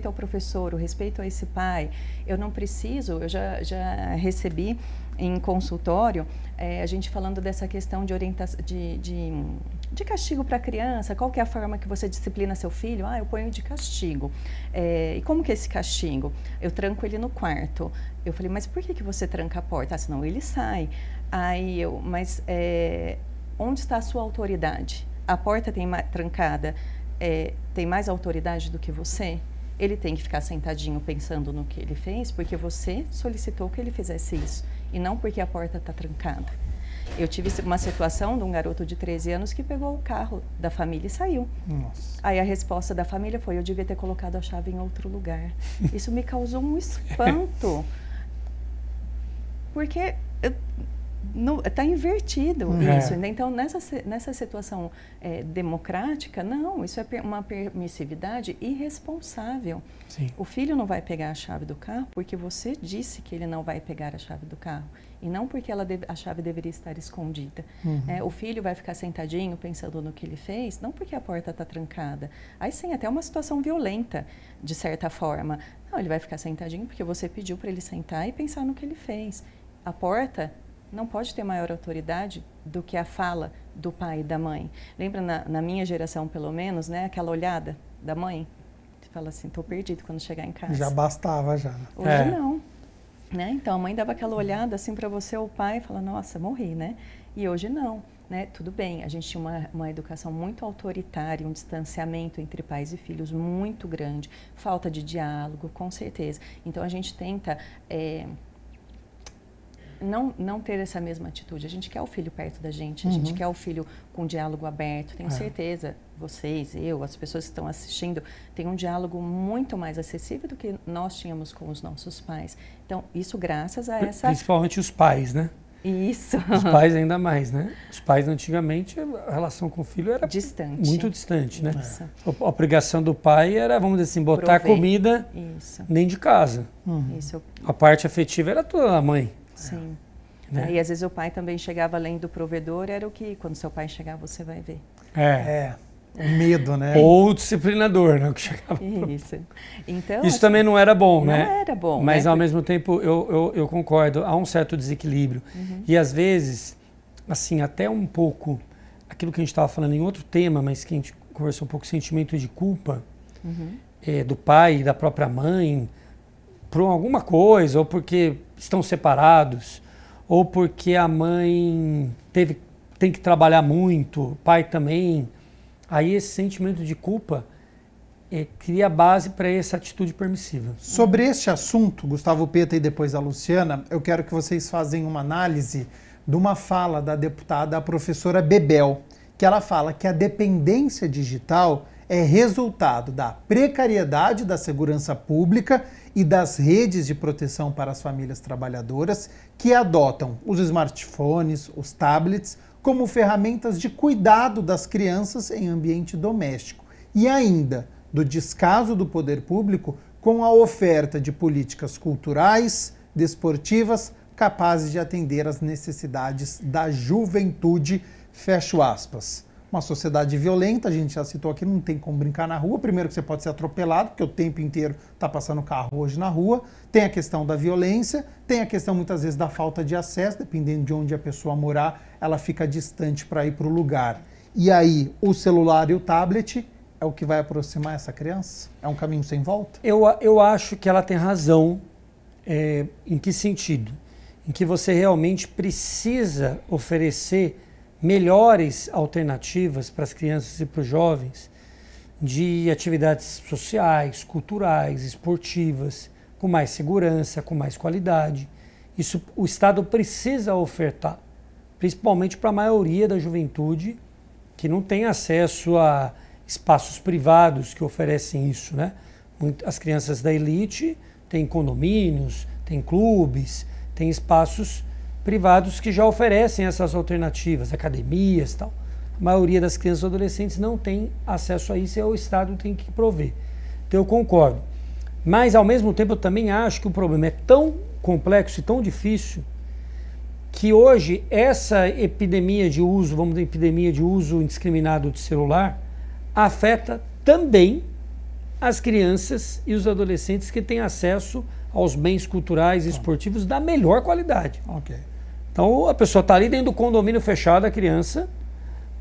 ao professor, o respeito a esse pai. Eu não preciso, eu já recebi em consultório, a gente falando dessa questão de orientação, de castigo para a criança, qual que é a forma que você disciplina seu filho? Eu ponho de castigo. E como que é esse castigo? Eu tranco ele no quarto. Eu falei, mas por que você tranca a porta? Senão ele sai. Mas onde está a sua autoridade? A porta trancada tem mais autoridade do que você? Ele tem que ficar sentadinho pensando no que ele fez, porque você solicitou que ele fizesse isso, e não porque a porta está trancada. Eu tive uma situação de um garoto de 13 anos que pegou o carro da família e saiu. Nossa. Aí a resposta da família foi, eu devia ter colocado a chave em outro lugar. Isso me causou um espanto, porque está invertido isso. Então, nessa situação democrática, não, isso é uma permissividade irresponsável. Sim. O filho não vai pegar a chave do carro porque você disse que ele não vai pegar a chave do carro. E não porque a chave deveria estar escondida. O filho vai ficar sentadinho pensando no que ele fez, não porque a porta está trancada. Aí sim, até uma situação violenta, de certa forma. Não, ele vai ficar sentadinho porque você pediu para ele sentar e pensar no que ele fez. A porta não pode ter maior autoridade do que a fala do pai e da mãe. Lembra, na minha geração, pelo menos, né, aquela olhada da mãe? Você fala assim, estou perdido quando chegar em casa. Já bastava, já. Hoje não. Né? Então, a mãe dava aquela olhada assim para você, ou o pai, fala, nossa, morri, né? E hoje não. Né? Tudo bem, a gente tinha uma educação muito autoritária, um distanciamento entre pais e filhos muito grande, falta de diálogo, com certeza. Então, a gente tenta... Não ter essa mesma atitude. A gente quer o filho perto da gente, a gente quer o filho com diálogo aberto. Tenho certeza, vocês, as pessoas que estão assistindo, têm um diálogo muito mais acessível do que nós tínhamos com os nossos pais. Então, isso graças a essa... Principalmente os pais, né? Isso. Os pais ainda mais, né? Os pais, antigamente, a relação com o filho era muito distante, né? Isso. A obrigação do pai era, vamos dizer assim, botar comida nem de casa. Isso. A parte afetiva era toda da mãe. Sim. Né? E às vezes o pai também chegava além do provedor, era o que, quando seu pai chegar, você vai ver. O medo, né? Ou o disciplinador, né? Que chegava. Isso. Então, isso assim, também não era bom, né? Não era bom. Mas ao mesmo tempo, eu concordo, há um certo desequilíbrio. E às vezes, assim, até um pouco, aquilo que a gente estava falando em outro tema, mas que a gente conversou um pouco, sentimento de culpa do pai e da própria mãe, por alguma coisa, ou porque estão separados, ou porque a mãe tem que trabalhar muito, o pai também. Aí esse sentimento de culpa cria base para essa atitude permissiva. Sobre este assunto, Gustavo Peta e depois a Luciana, eu quero que vocês façam uma análise de uma fala da deputada, a professora Bebel, que ela fala que a dependência digital é resultado da precariedade da segurança pública e das redes de proteção para as famílias trabalhadoras que adotam os smartphones, os tablets, como ferramentas de cuidado das crianças em ambiente doméstico. E ainda do descaso do poder público com a oferta de políticas culturais, desportivas, capazes de atender às necessidades da juventude, fecho aspas. Uma sociedade violenta, a gente já citou aqui, não tem como brincar na rua. Primeiro que você pode ser atropelado, porque o tempo inteiro está passando carro hoje na rua. Tem a questão da violência, tem a questão muitas vezes da falta de acesso, dependendo de onde a pessoa morar, ela fica distante para ir para o lugar. E aí, o celular e o tablet é o que vai aproximar essa criança? É um caminho sem volta? Eu acho que ela tem razão. Em que sentido? em que você realmente precisa oferecer melhores alternativas para as crianças e para os jovens de atividades sociais, culturais, esportivas, com mais segurança, com mais qualidade. Isso o Estado precisa ofertar, principalmente para a maioria da juventude que não tem acesso a espaços privados que oferecem isso, né? As crianças da elite têm condomínios, têm clubes, têm espaços privados que já oferecem essas alternativas, academias e tal. A maioria das crianças e adolescentes não tem acesso a isso e o Estado tem que prover. Então eu concordo. Mas, ao mesmo tempo, eu também acho que o problema é tão complexo e tão difícil que hoje essa epidemia de uso, vamos dizer, epidemia de uso indiscriminado de celular, afeta também as crianças e os adolescentes que têm acesso aos bens culturais e esportivos da melhor qualidade. Ok. Então, a pessoa está ali dentro do condomínio fechado, a criança,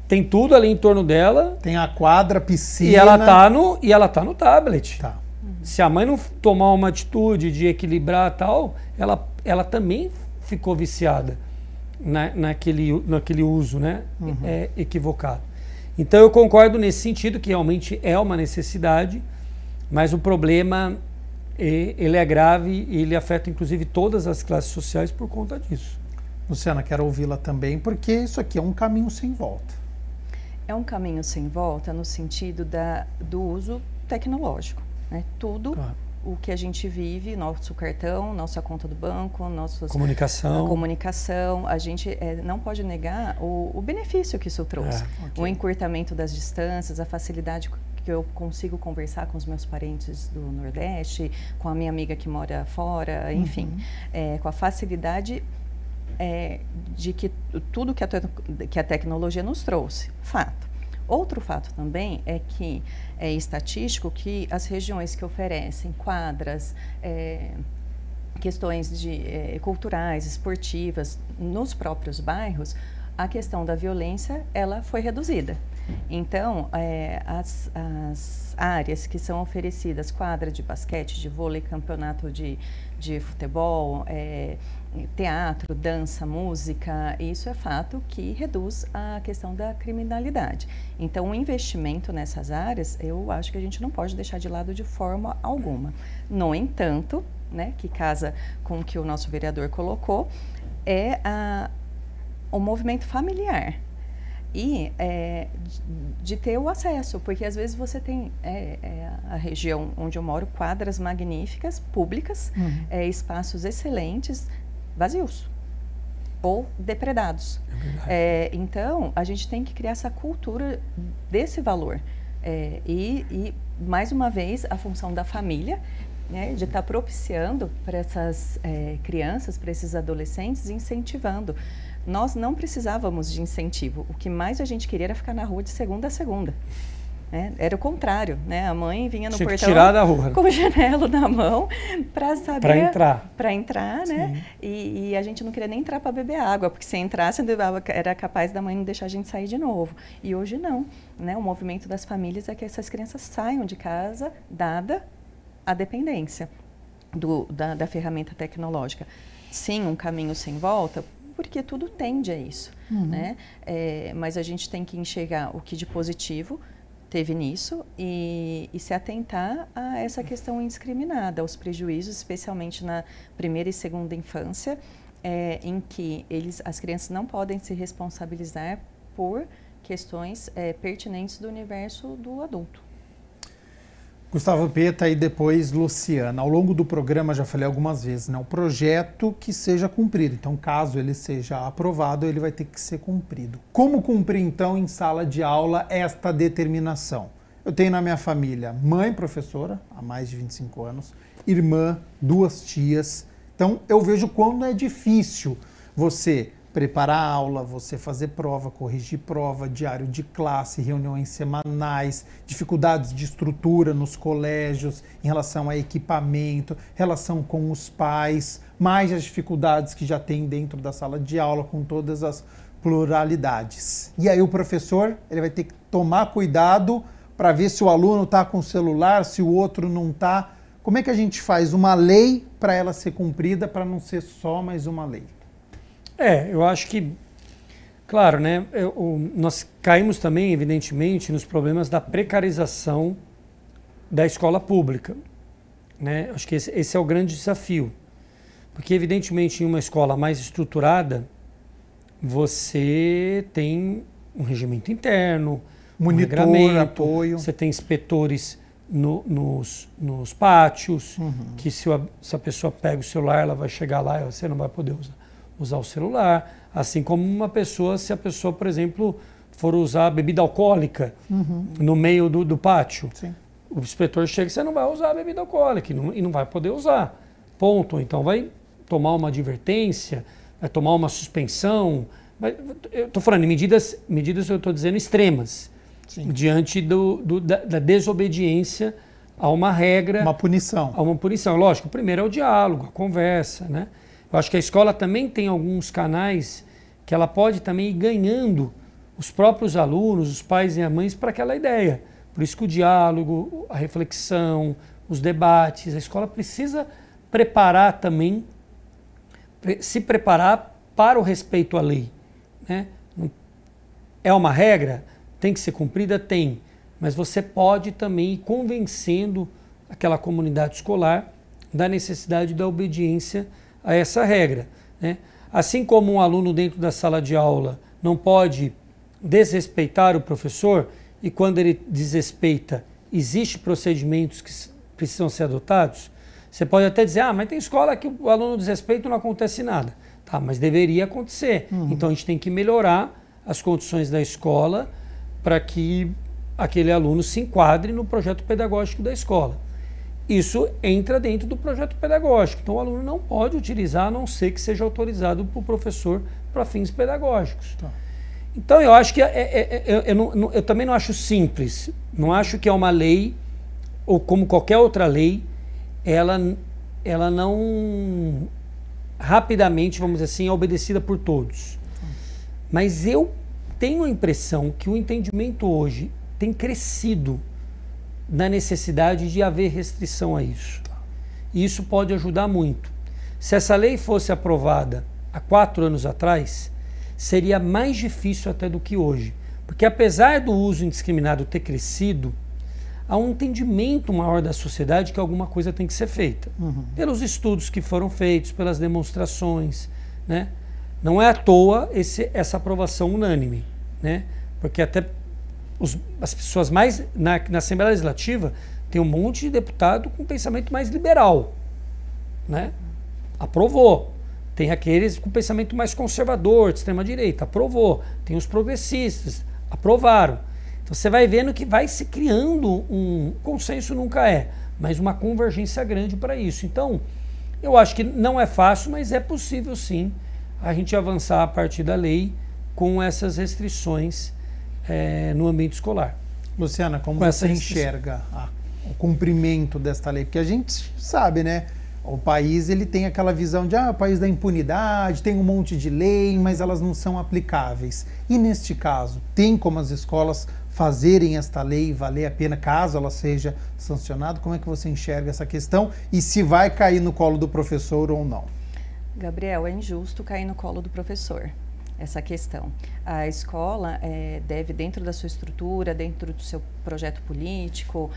tem tudo ali em torno dela. Tem a quadra, piscina. E ela tá no tablet. Tá. Se a mãe não tomar uma atitude de equilibrar tal, ela também ficou viciada naquele uso, né? Equivocado. Então eu concordo nesse sentido que realmente é uma necessidade, mas o problema ele é grave e ele afeta inclusive todas as classes sociais por conta disso. Luciana, quero ouvi-la também, porque isso aqui é um caminho sem volta. É um caminho sem volta no sentido do uso tecnológico, né? Tudo o que a gente vive, nosso cartão, nossa conta do banco, a comunicação, a gente não pode negar o benefício que isso trouxe. Okay. O encurtamento das distâncias, a facilidade que eu consigo conversar com os meus parentes do Nordeste, com a minha amiga que mora fora, enfim, com a facilidade de que tudo que a tecnologia nos trouxe. Fato. Outro fato também é que é estatístico que as regiões que oferecem quadras, questões culturais, esportivas, nos próprios bairros, a questão da violência ela foi reduzida. Então, as áreas que são oferecidas, quadra de basquete, de vôlei, campeonato de futebol, teatro, dança, música, isso é fato que reduz a questão da criminalidade. Então, o investimento nessas áreas, eu acho que a gente não pode deixar de lado de forma alguma. No entanto, né, que casa com o que o nosso vereador colocou, é o movimento familiar. E de ter o acesso, porque às vezes você tem a região onde eu moro, quadras magníficas, públicas, espaços excelentes, vazios ou depredados. Então, a gente tem que criar essa cultura desse valor. E mais uma vez, a função da família, né, de estar propiciando para essas crianças, para esses adolescentes, incentivando. Nós não precisávamos de incentivo. O que mais a gente queria era ficar na rua de segunda a segunda. Era o contrário, né? A mãe vinha no portão tirar da rua, com o chinelo na mão para saber... Para entrar, né? E a gente não queria nem entrar para beber água, porque se entrasse era capaz da mãe não deixar a gente sair de novo. E hoje não, né? O movimento das famílias é que essas crianças saiam de casa dada a dependência da ferramenta tecnológica. Sim, um caminho sem volta, porque tudo tende a isso, né? Mas a gente tem que enxergar o que de positivo teve nisso e se atentar a essa questão indiscriminada, aos prejuízos, especialmente na primeira e segunda infância, em que as crianças não podem se responsabilizar por questões pertinentes do universo do adulto. Gustavo Peta e depois Luciana. Ao longo do programa, já falei algumas vezes, né? O projeto que seja cumprido. Então, caso ele seja aprovado, ele vai ter que ser cumprido. Como cumprir, então, em sala de aula esta determinação? Eu tenho na minha família mãe professora, há mais de 25 anos, irmã, 2 tias. Então, eu vejo quando é difícil você preparar a aula, você fazer prova, corrigir prova, diário de classe, reuniões semanais, dificuldades de estrutura nos colégios em relação a equipamento, relação com os pais, mais as dificuldades que já tem dentro da sala de aula com todas as pluralidades. E aí o professor ele vai ter que tomar cuidado para ver se o aluno está com o celular, se o outro não está. Como é que a gente faz uma lei para ela ser cumprida, para não ser só mais uma lei? Eu acho que, claro, né, nós caímos também, evidentemente, nos problemas da precarização da escola pública, né? Acho que esse é o grande desafio, porque, evidentemente, em uma escola mais estruturada, você tem um regimento interno, monitor, um regramento, apoio. Você tem inspetores nos pátios, que se a pessoa pega o celular, ela vai chegar lá e você não vai poder usar o celular. Assim como uma pessoa, se a pessoa, por exemplo, for usar bebida alcoólica no meio do pátio, Sim. o inspetor chega e você não vai usar a bebida alcoólica e não vai poder usar. Ponto. Então vai tomar uma advertência, vai tomar uma suspensão. Eu estou falando de medidas eu estou dizendo extremas. Sim. Diante da desobediência a uma regra. Uma punição. A uma punição. Lógico, o primeiro é o diálogo, a conversa, né? Eu acho que a escola também tem alguns canais que ela pode também ir ganhando os próprios alunos, os pais e as mães para aquela ideia. Por isso que o diálogo, a reflexão, os debates, a escola precisa preparar também, se preparar para o respeito à lei, né? É uma regra? Tem que ser cumprida? Tem. Mas você pode também ir convencendo aquela comunidade escolar da necessidade da obediência a essa regra, né? Assim como um aluno dentro da sala de aula não pode desrespeitar o professor, e quando ele desrespeita, existem procedimentos que precisam ser adotados, você pode até dizer, mas tem escola que o aluno desrespeita e não acontece nada. Tá, mas deveria acontecer. Então a gente tem que melhorar as condições da escola para que aquele aluno se enquadre no projeto pedagógico da escola. Isso entra dentro do projeto pedagógico. Então o aluno não pode utilizar, a não ser que seja autorizado por professor para fins pedagógicos. Tá. Então eu acho que eu também não acho simples. Não acho que é uma lei, ou como qualquer outra lei, ela não rapidamente, vamos dizer assim, é obedecida por todos. Mas eu tenho a impressão que o entendimento hoje tem crescido na necessidade de haver restrição a isso. E isso pode ajudar muito. Se essa lei fosse aprovada há 4 anos atrás, seria mais difícil até do que hoje. Porque apesar do uso indiscriminado ter crescido, há um entendimento maior da sociedade que alguma coisa tem que ser feita. Pelos estudos que foram feitos, pelas demonstrações, né? Não é à toa essa aprovação unânime, né? Porque até as pessoas mais... Na Assembleia Legislativa tem um monte de deputado com pensamento mais liberal, né? Aprovou. Tem aqueles com pensamento mais conservador, de extrema-direita, aprovou. Tem os progressistas, aprovaram. Então você vai vendo que vai se criando um consenso, nunca é, mas uma convergência grande para isso. Então, eu acho que não é fácil, mas é possível sim a gente avançar a partir da lei com essas restrições no ambiente escolar. Luciana, como você enxerga o cumprimento desta lei? Porque a gente sabe, né? O país ele tem aquela visão de o país da impunidade, tem um monte de lei, mas elas não são aplicáveis. E neste caso, tem como as escolas fazerem esta lei valer a pena caso ela seja sancionada? Como é que você enxerga essa questão e se vai cair no colo do professor ou não? Gabriel, é injusto cair no colo do professor essa questão. A escola deve, dentro da sua estrutura, dentro do seu projeto político,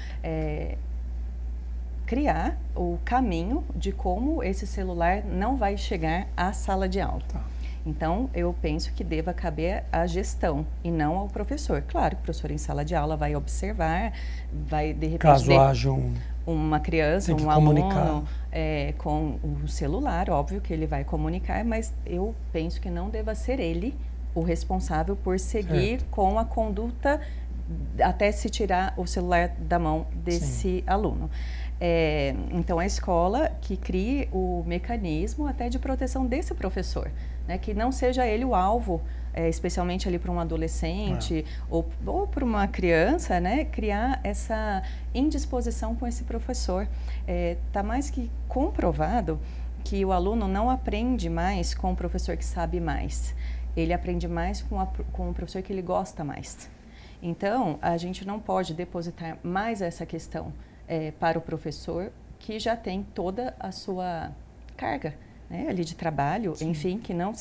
criar o caminho de como esse celular não vai chegar à sala de aula. Tá. Então, eu penso que deva caber à gestão e não ao professor. Claro que o professor em sala de aula vai observar, vai de repente... Caso haja uma criança, um aluno com o celular, óbvio que ele vai comunicar, mas eu penso que não deva ser ele o responsável por seguir com a conduta até se tirar o celular da mão desse aluno. Então, a escola que crie o mecanismo até de proteção desse professor, né, que não seja ele o alvo, especialmente ali para um adolescente ou para uma criança, né, criar essa indisposição com esse professor. Tá mais que comprovado que o aluno não aprende mais com o professor que sabe mais, ele aprende mais com o professor que ele gosta mais. Então, a gente não pode depositar mais essa questão para o professor que já tem toda a sua carga né, ali de trabalho, sim, enfim, que não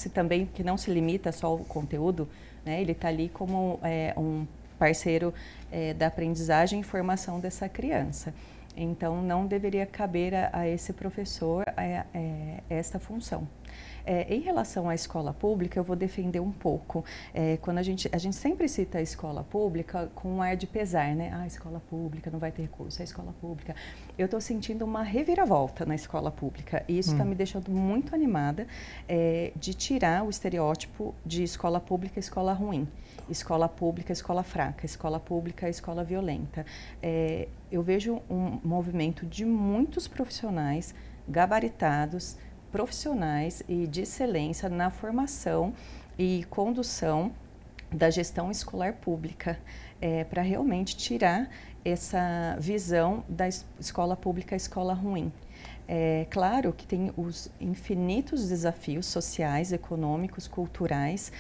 se limita só ao conteúdo, né, ele está ali como um parceiro da aprendizagem e formação dessa criança. Então, não deveria caber a esse professor esta função. Em relação à escola pública, eu vou defender um pouco. Quando a gente sempre cita a escola pública com um ar de pesar, né? A escola pública não vai ter recurso, a escola pública. Eu estou sentindo uma reviravolta na escola pública e isso está me deixando muito animada de tirar o estereótipo de escola pública, escola ruim, escola pública, escola fraca, escola pública, escola violenta. Eu vejo um movimento de muitos profissionais gabaritados, profissionais e de excelência na formação e condução da gestão escolar pública, para realmente tirar essa visão da escola pública, escola ruim. Claro que tem os infinitos desafios sociais, econômicos, culturais,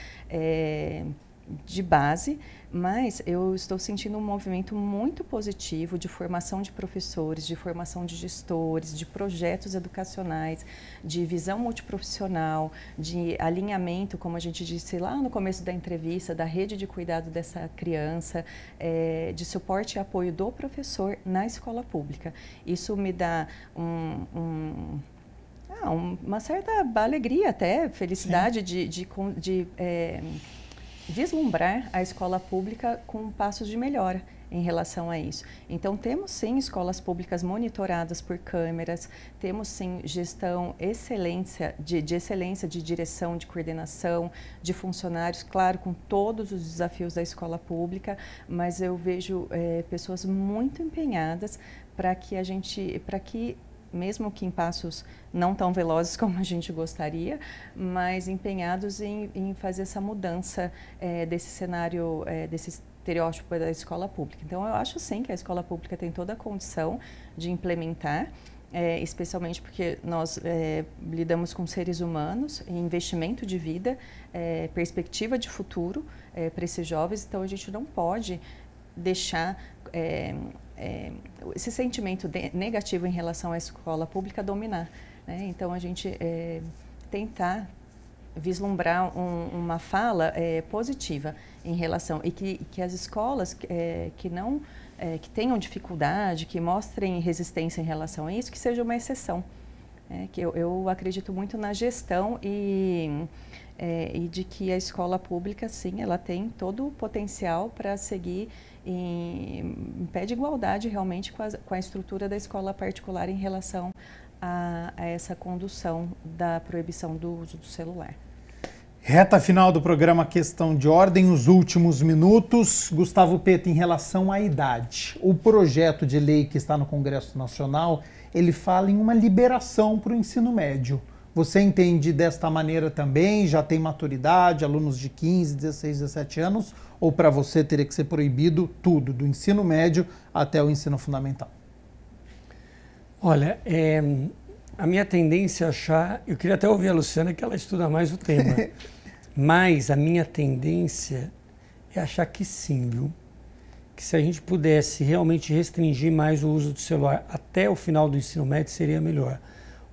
de base, mas eu estou sentindo um movimento muito positivo de formação de professores, de formação de gestores, de projetos educacionais, de visão multiprofissional, de alinhamento, como a gente disse lá no começo da entrevista, da rede de cuidado dessa criança, de suporte e apoio do professor na escola pública. Isso me dá uma certa alegria até, felicidade de vislumbrar a escola pública com passos de melhora em relação a isso. Então, temos sim escolas públicas monitoradas por câmeras, temos sim gestão, excelência, de excelência de direção, de coordenação, de funcionários, claro, com todos os desafios da escola pública, mas eu vejo pessoas muito empenhadas para que mesmo que em passos não tão velozes como a gente gostaria, mas empenhados em fazer essa mudança desse cenário, desse estereótipo da escola pública. Então, eu acho sim que a escola pública tem toda a condição de implementar, especialmente porque nós lidamos com seres humanos, investimento de vida, perspectiva de futuro para esses jovens, então a gente não pode deixar esse sentimento negativo em relação à escola pública dominar, né? Então, a gente tentar vislumbrar uma fala positiva em relação, e que as escolas que tenham dificuldade, que mostrem resistência em relação a isso, que seja uma exceção. Que eu acredito muito na gestão e de que a escola pública, sim, ela tem todo o potencial para seguir em pé de igualdade realmente com a estrutura da escola particular em relação a essa condução da proibição do uso do celular. Reta final do programa Questão de Ordem, os últimos minutos. Gustavo Peta, em relação à idade, o projeto de lei que está no Congresso Nacional, ele fala em uma liberação para o ensino médio. Você entende desta maneira também? Já tem maturidade, alunos de 15, 16, 17 anos? Ou para você teria que ser proibido tudo, do ensino médio até o ensino fundamental? Olha, a minha tendência a achar... Eu queria até ouvir a Luciana, que ela estuda mais o tema. Mas a minha tendência é achar que sim, viu? Que se a gente pudesse realmente restringir mais o uso do celular até o final do ensino médio, seria melhor.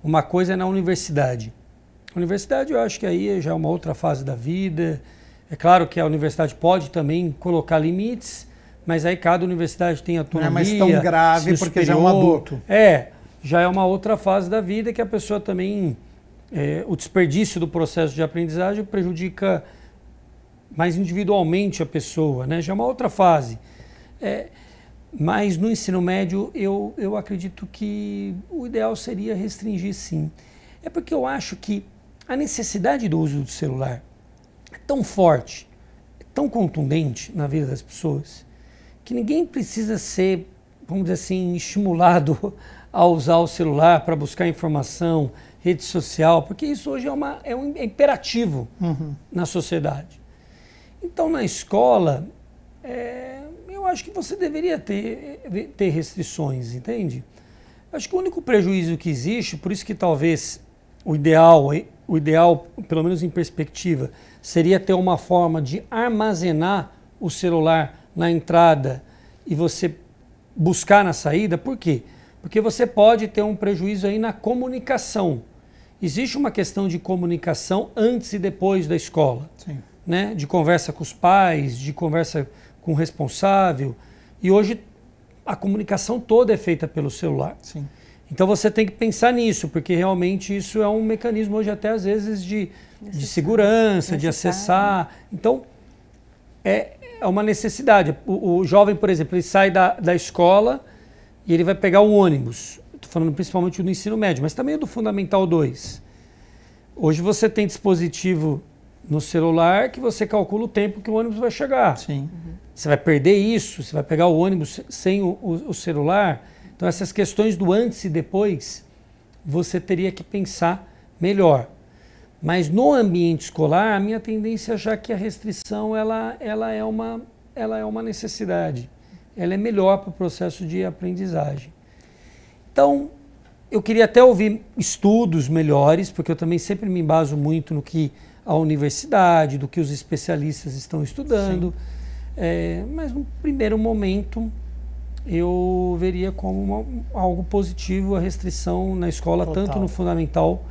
Uma coisa é na universidade. A universidade, eu acho que aí já é uma outra fase da vida. É claro que a universidade pode também colocar limites, mas aí cada universidade tem autonomia. Não é mais tão grave porque já é um adulto. Já é uma outra fase da vida que a pessoa também... o desperdício do processo de aprendizagem prejudica mais individualmente a pessoa, né? Já é uma outra fase. Mas no ensino médio eu acredito que o ideal seria restringir sim. É porque eu acho que a necessidade do uso do celular é tão forte, é tão contundente na vida das pessoas, que ninguém precisa ser, vamos dizer assim, estimulado a usar o celular para buscar informação, rede social, porque isso hoje é um imperativo na sociedade. Então, na escola, eu acho que você deveria ter restrições, entende? Acho que o único prejuízo que existe, por isso que talvez o ideal, pelo menos em perspectiva, seria ter uma forma de armazenar o celular na entrada e você buscar na saída. Por quê? Porque você pode ter um prejuízo aí na comunicação. existe uma questão de comunicação antes e depois da escola. Sim. Né? De conversa com os pais, de conversa com o responsável. E hoje a comunicação toda é feita pelo celular. Sim. Então você tem que pensar nisso, porque realmente isso é um mecanismo hoje até às vezes de segurança, de acessar. Então é uma necessidade. O jovem, por exemplo, ele sai da escola e ele vai pegar o ônibus. Estou falando principalmente do ensino médio, mas também do Fundamental 2. Hoje você tem dispositivo no celular que você calcula o tempo que o ônibus vai chegar. Sim. Você vai perder isso, você vai pegar o ônibus sem o celular. Então essas questões do antes e depois, você teria que pensar melhor. Mas no ambiente escolar, a minha tendência já que a restrição ela é uma necessidade. Ela é melhor para o processo de aprendizagem. Então, eu queria até ouvir estudos melhores, porque eu também sempre me embaso muito no que a universidade, do que os especialistas estão estudando. Mas no primeiro momento eu veria como algo positivo a restrição na escola, total, tanto no fundamental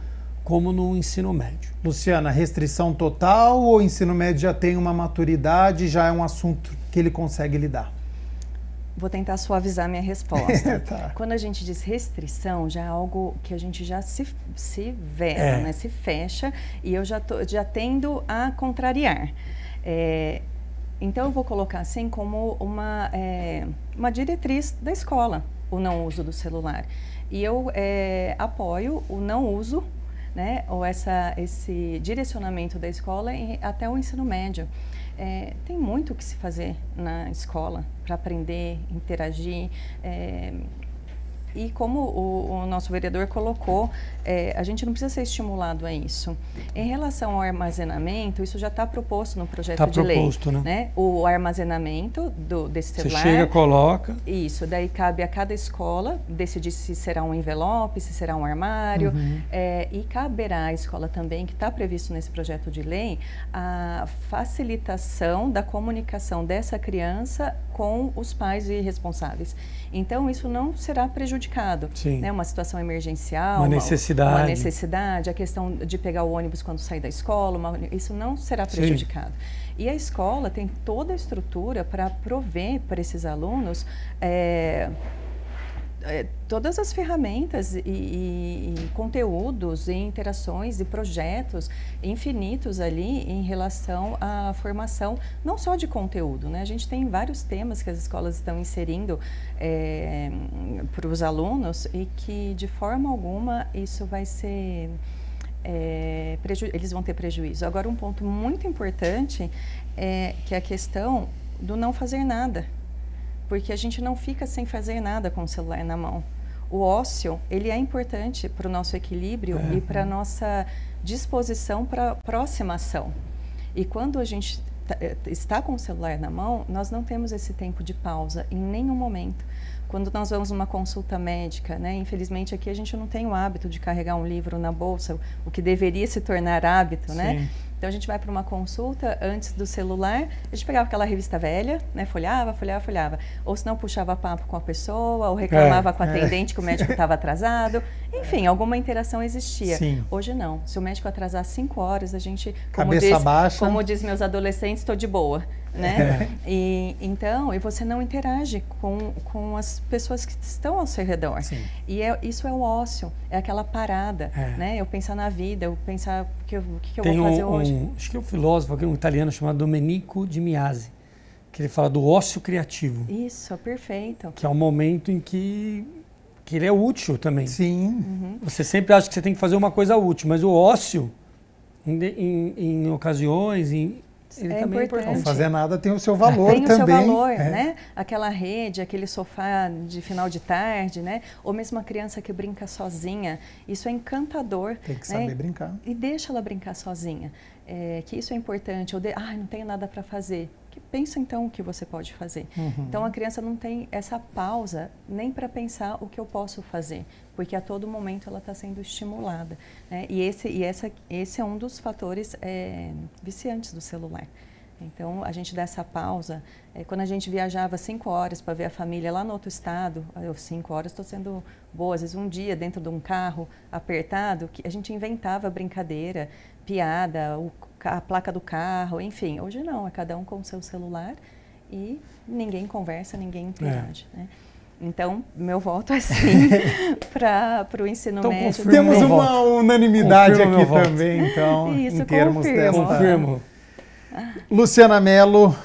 como no ensino médio. Luciana, restrição total ou o ensino médio já tem uma maturidade, já é um assunto que ele consegue lidar? Vou tentar suavizar minha resposta. Tá. Quando a gente diz restrição, já é algo que a gente já se veda, né? Se fecha, e eu já tendo a contrariar. Então, eu vou colocar assim como uma diretriz da escola, o não uso do celular. E eu apoio o não uso, né, ou esse direcionamento da escola até o ensino médio. Tem muito o que se fazer na escola para aprender, interagir. E como o nosso vereador colocou, a gente não precisa ser estimulado a isso. Em relação ao armazenamento, isso já está proposto no projeto de lei. Está proposto, né? O armazenamento desse celular. Você chega, coloca. Isso, daí cabe a cada escola decidir se será um envelope, se será um armário. E caberá à escola também, que está previsto nesse projeto de lei, a facilitação da comunicação dessa criança com os pais e responsáveis. Então, isso não será prejudicado. Né? Uma situação emergencial, uma necessidade, a questão de pegar o ônibus quando sair da escola, isso não será prejudicado. Sim. E a escola tem toda a estrutura para prover para esses alunos todas as ferramentas e conteúdos e interações e projetos infinitos ali em relação à formação, não só de conteúdo, né? A gente tem vários temas que as escolas estão inserindo para os alunos e que de forma alguma isso vai ser... eles vão ter prejuízo. Agora, um ponto muito importante é que a questão do não fazer nada. Porque a gente não fica sem fazer nada com o celular na mão. O ócio, ele é importante para o nosso equilíbrio e para a nossa disposição para a próxima ação. E quando a gente está com o celular na mão, nós não temos esse tempo de pausa em nenhum momento. Quando nós vamos numa consulta médica, né, infelizmente aqui a gente não tem o hábito de carregar um livro na bolsa, o que deveria se tornar hábito, né? Então a gente vai para uma consulta antes do celular, a gente pegava aquela revista velha, né, folhava, ou se não puxava papo com a pessoa, ou reclamava com a atendente que o médico estava atrasado, enfim, alguma interação existia. Sim. Hoje não, se o médico atrasar 5 horas, a gente, como diz meus adolescentes, estou de boa. Né? E você não interage com as pessoas que estão ao seu redor. Sim. E isso é o ócio, é aquela parada, né? Eu pensar na vida, eu pensar o que eu vou fazer hoje. Acho que é um filósofo, um italiano chamado Domenico de Masi, que ele fala do ócio criativo. Isso, perfeito. Que é um momento em que ele é útil também. Sim. Você sempre acha que você tem que fazer uma coisa útil, mas o ócio, em ocasiões, ele também é importante. Não fazer nada tem o seu valor também. Tem o seu valor, né? Aquela rede, aquele sofá de final de tarde, né? Ou mesmo a criança que brinca sozinha. Isso é encantador. Tem que saber brincar. E deixa ela brincar sozinha. Que isso é importante. Não tenho nada para fazer. Pensa então o que você pode fazer. Então a criança não tem essa pausa nem para pensar o que eu posso fazer, porque a todo momento ela está sendo estimulada, né? E esse é um dos fatores viciantes do celular. Então, a gente dá essa pausa. Quando a gente viajava 5 horas para ver a família lá no outro estado, 5 horas estou sendo boa, às vezes um dia dentro de um carro apertado, que a gente inventava brincadeira, piada, a placa do carro, enfim. Hoje não, é cada um com o seu celular e ninguém conversa, ninguém interage, né? Então, meu voto é sim para o ensino médio. Temos uma unanimidade aqui também, então, isso, em termos dessa. Confirmo. Luciana Mello,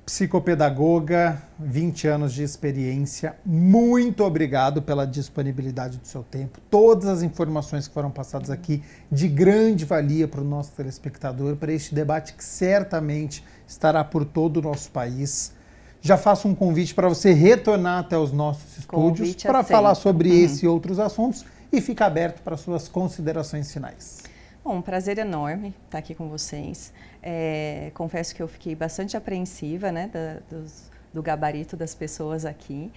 psicopedagoga, 20 anos de experiência. Muito obrigado pela disponibilidade do seu tempo. Todas as informações que foram passadas aqui de grande valia para o nosso telespectador, para este debate que certamente estará por todo o nosso país. Já faço um convite para você retornar até os nossos estúdios para falar sobre esse e outros assuntos e fica aberto para suas considerações finais. Bom, um prazer enorme estar aqui com vocês. Confesso que eu fiquei bastante apreensiva, né, do gabarito das pessoas aqui,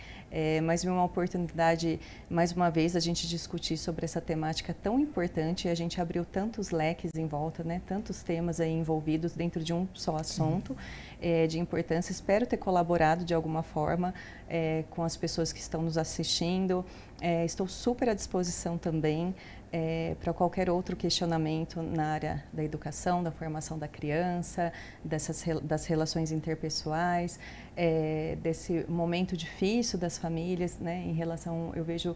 mas uma oportunidade, mais uma vez, a gente discutir sobre essa temática tão importante e a gente abriu tantos leques em volta, né, tantos temas aí envolvidos dentro de um só assunto de importância. Espero ter colaborado de alguma forma com as pessoas que estão nos assistindo. Estou super à disposição também para qualquer outro questionamento na área da educação, da formação da criança, das relações interpessoais, desse momento difícil das famílias, né, em relação, eu vejo,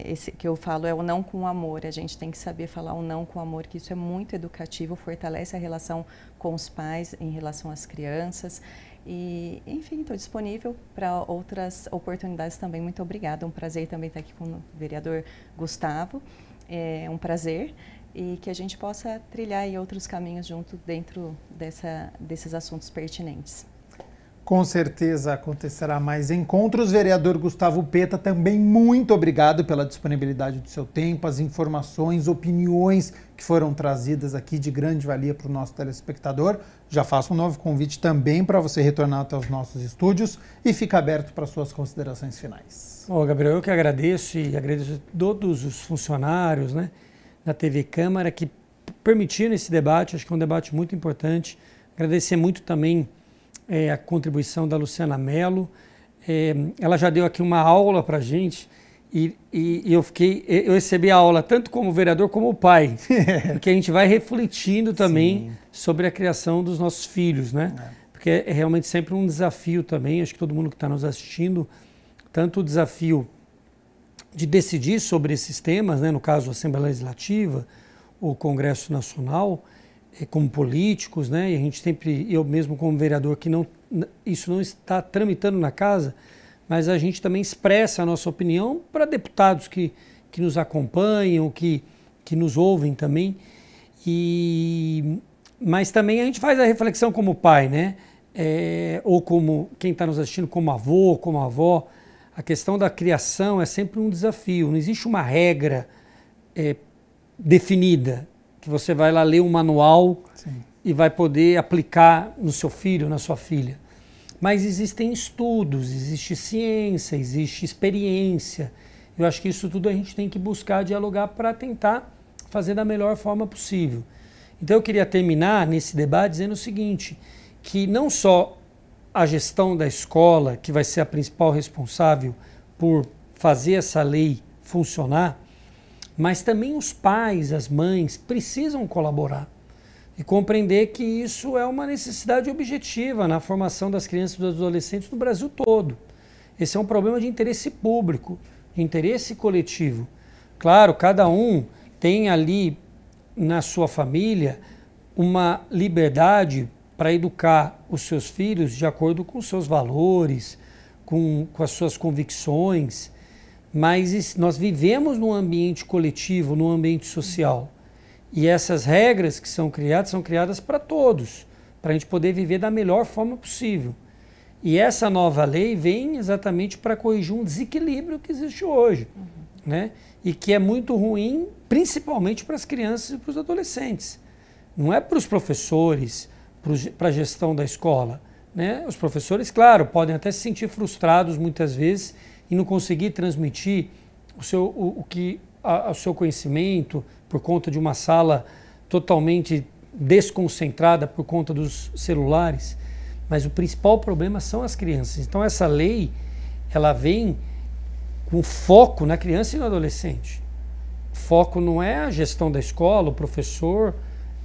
esse que eu falo é o não com amor, a gente tem que saber falar o não com amor, que isso é muito educativo, fortalece a relação com os pais em relação às crianças. E, enfim, estou disponível para outras oportunidades também. Muito obrigada, um prazer também estar aqui com o vereador Gustavo. É um prazer e que a gente possa trilhar aí outros caminhos junto dentro desses assuntos pertinentes. Com certeza acontecerá mais encontros. Vereador Gustavo Peta, também muito obrigado pela disponibilidade do seu tempo, as informações, opiniões que foram trazidas aqui de grande valia para o nosso telespectador. Já faço um novo convite também para você retornar até os nossos estúdios e fica aberto para suas considerações finais. Bom, Gabriel, eu que agradeço e agradeço a todos os funcionários, né, da TV Câmara que permitiram esse debate. Acho que é um debate muito importante. Agradecer muito também a contribuição da Luciana Mello. Ela já deu aqui uma aula para a gente e eu recebi a aula tanto como vereador como pai, porque a gente vai refletindo também sobre a criação dos nossos filhos, né? Porque é realmente sempre um desafio também, acho que todo mundo que está nos assistindo, tanto o desafio de decidir sobre esses temas, né? No caso a Assembleia Legislativa, o Congresso Nacional, como políticos, né? E a gente sempre, eu mesmo como vereador, que isso não está tramitando na casa, mas a gente também expressa a nossa opinião para deputados que nos acompanham, que nos ouvem também. Mas também a gente faz a reflexão como pai, né? Ou como quem está nos assistindo, como avô, como avó. A questão da criação é sempre um desafio, não existe uma regra definida, que você vai lá ler um manual e vai poder aplicar no seu filho, na sua filha. Mas existem estudos, existe ciência, existe experiência. Eu acho que isso tudo a gente tem que buscar dialogar para tentar fazer da melhor forma possível. Então eu queria terminar nesse debate dizendo o seguinte, que não só a gestão da escola, que vai ser a principal responsável por fazer essa lei funcionar, mas também os pais, as mães, precisam colaborar e compreender que isso é uma necessidade objetiva na formação das crianças e dos adolescentes no Brasil todo. Esse é um problema de interesse público, de interesse coletivo. Claro, cada um tem ali na sua família uma liberdade para educar os seus filhos de acordo com os seus valores, com as suas convicções, mas nós vivemos num ambiente coletivo, num ambiente social. E essas regras que são criadas para todos, para a gente poder viver da melhor forma possível. E essa nova lei vem exatamente para corrigir um desequilíbrio que existe hoje, né? E que é muito ruim, principalmente para as crianças e para os adolescentes. Não é para os professores, para a gestão da escola, né? Os professores, claro, podem até se sentir frustrados muitas vezes e não conseguir transmitir o seu conhecimento por conta de uma sala totalmente desconcentrada por conta dos celulares. mas o principal problema são as crianças. Então essa lei, ela vem com foco na criança e no adolescente. O foco não é a gestão da escola, o professor,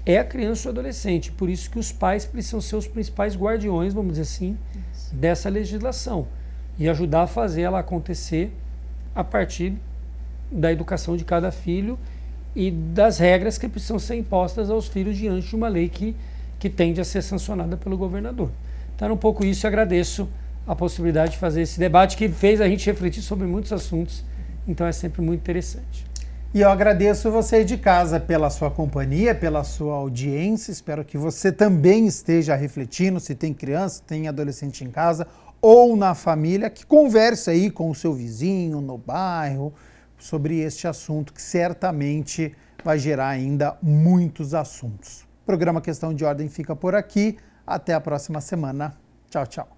é a criança e o adolescente. Por isso que os pais precisam ser os principais guardiões, vamos dizer assim, dessa legislação e ajudar a fazer ela acontecer a partir da educação de cada filho e das regras que precisam ser impostas aos filhos diante de uma lei que tende a ser sancionada pelo governador. Então, um pouco isso, eu agradeço a possibilidade de fazer esse debate que fez a gente refletir sobre muitos assuntos, então é sempre muito interessante. E eu agradeço você de casa pela sua companhia, pela sua audiência, espero que você também esteja refletindo, se tem criança, tem adolescente em casa ou na família, que converse aí com o seu vizinho, no bairro, sobre este assunto que certamente vai gerar ainda muitos assuntos. O programa Questão de Ordem fica por aqui. Até a próxima semana. Tchau, tchau.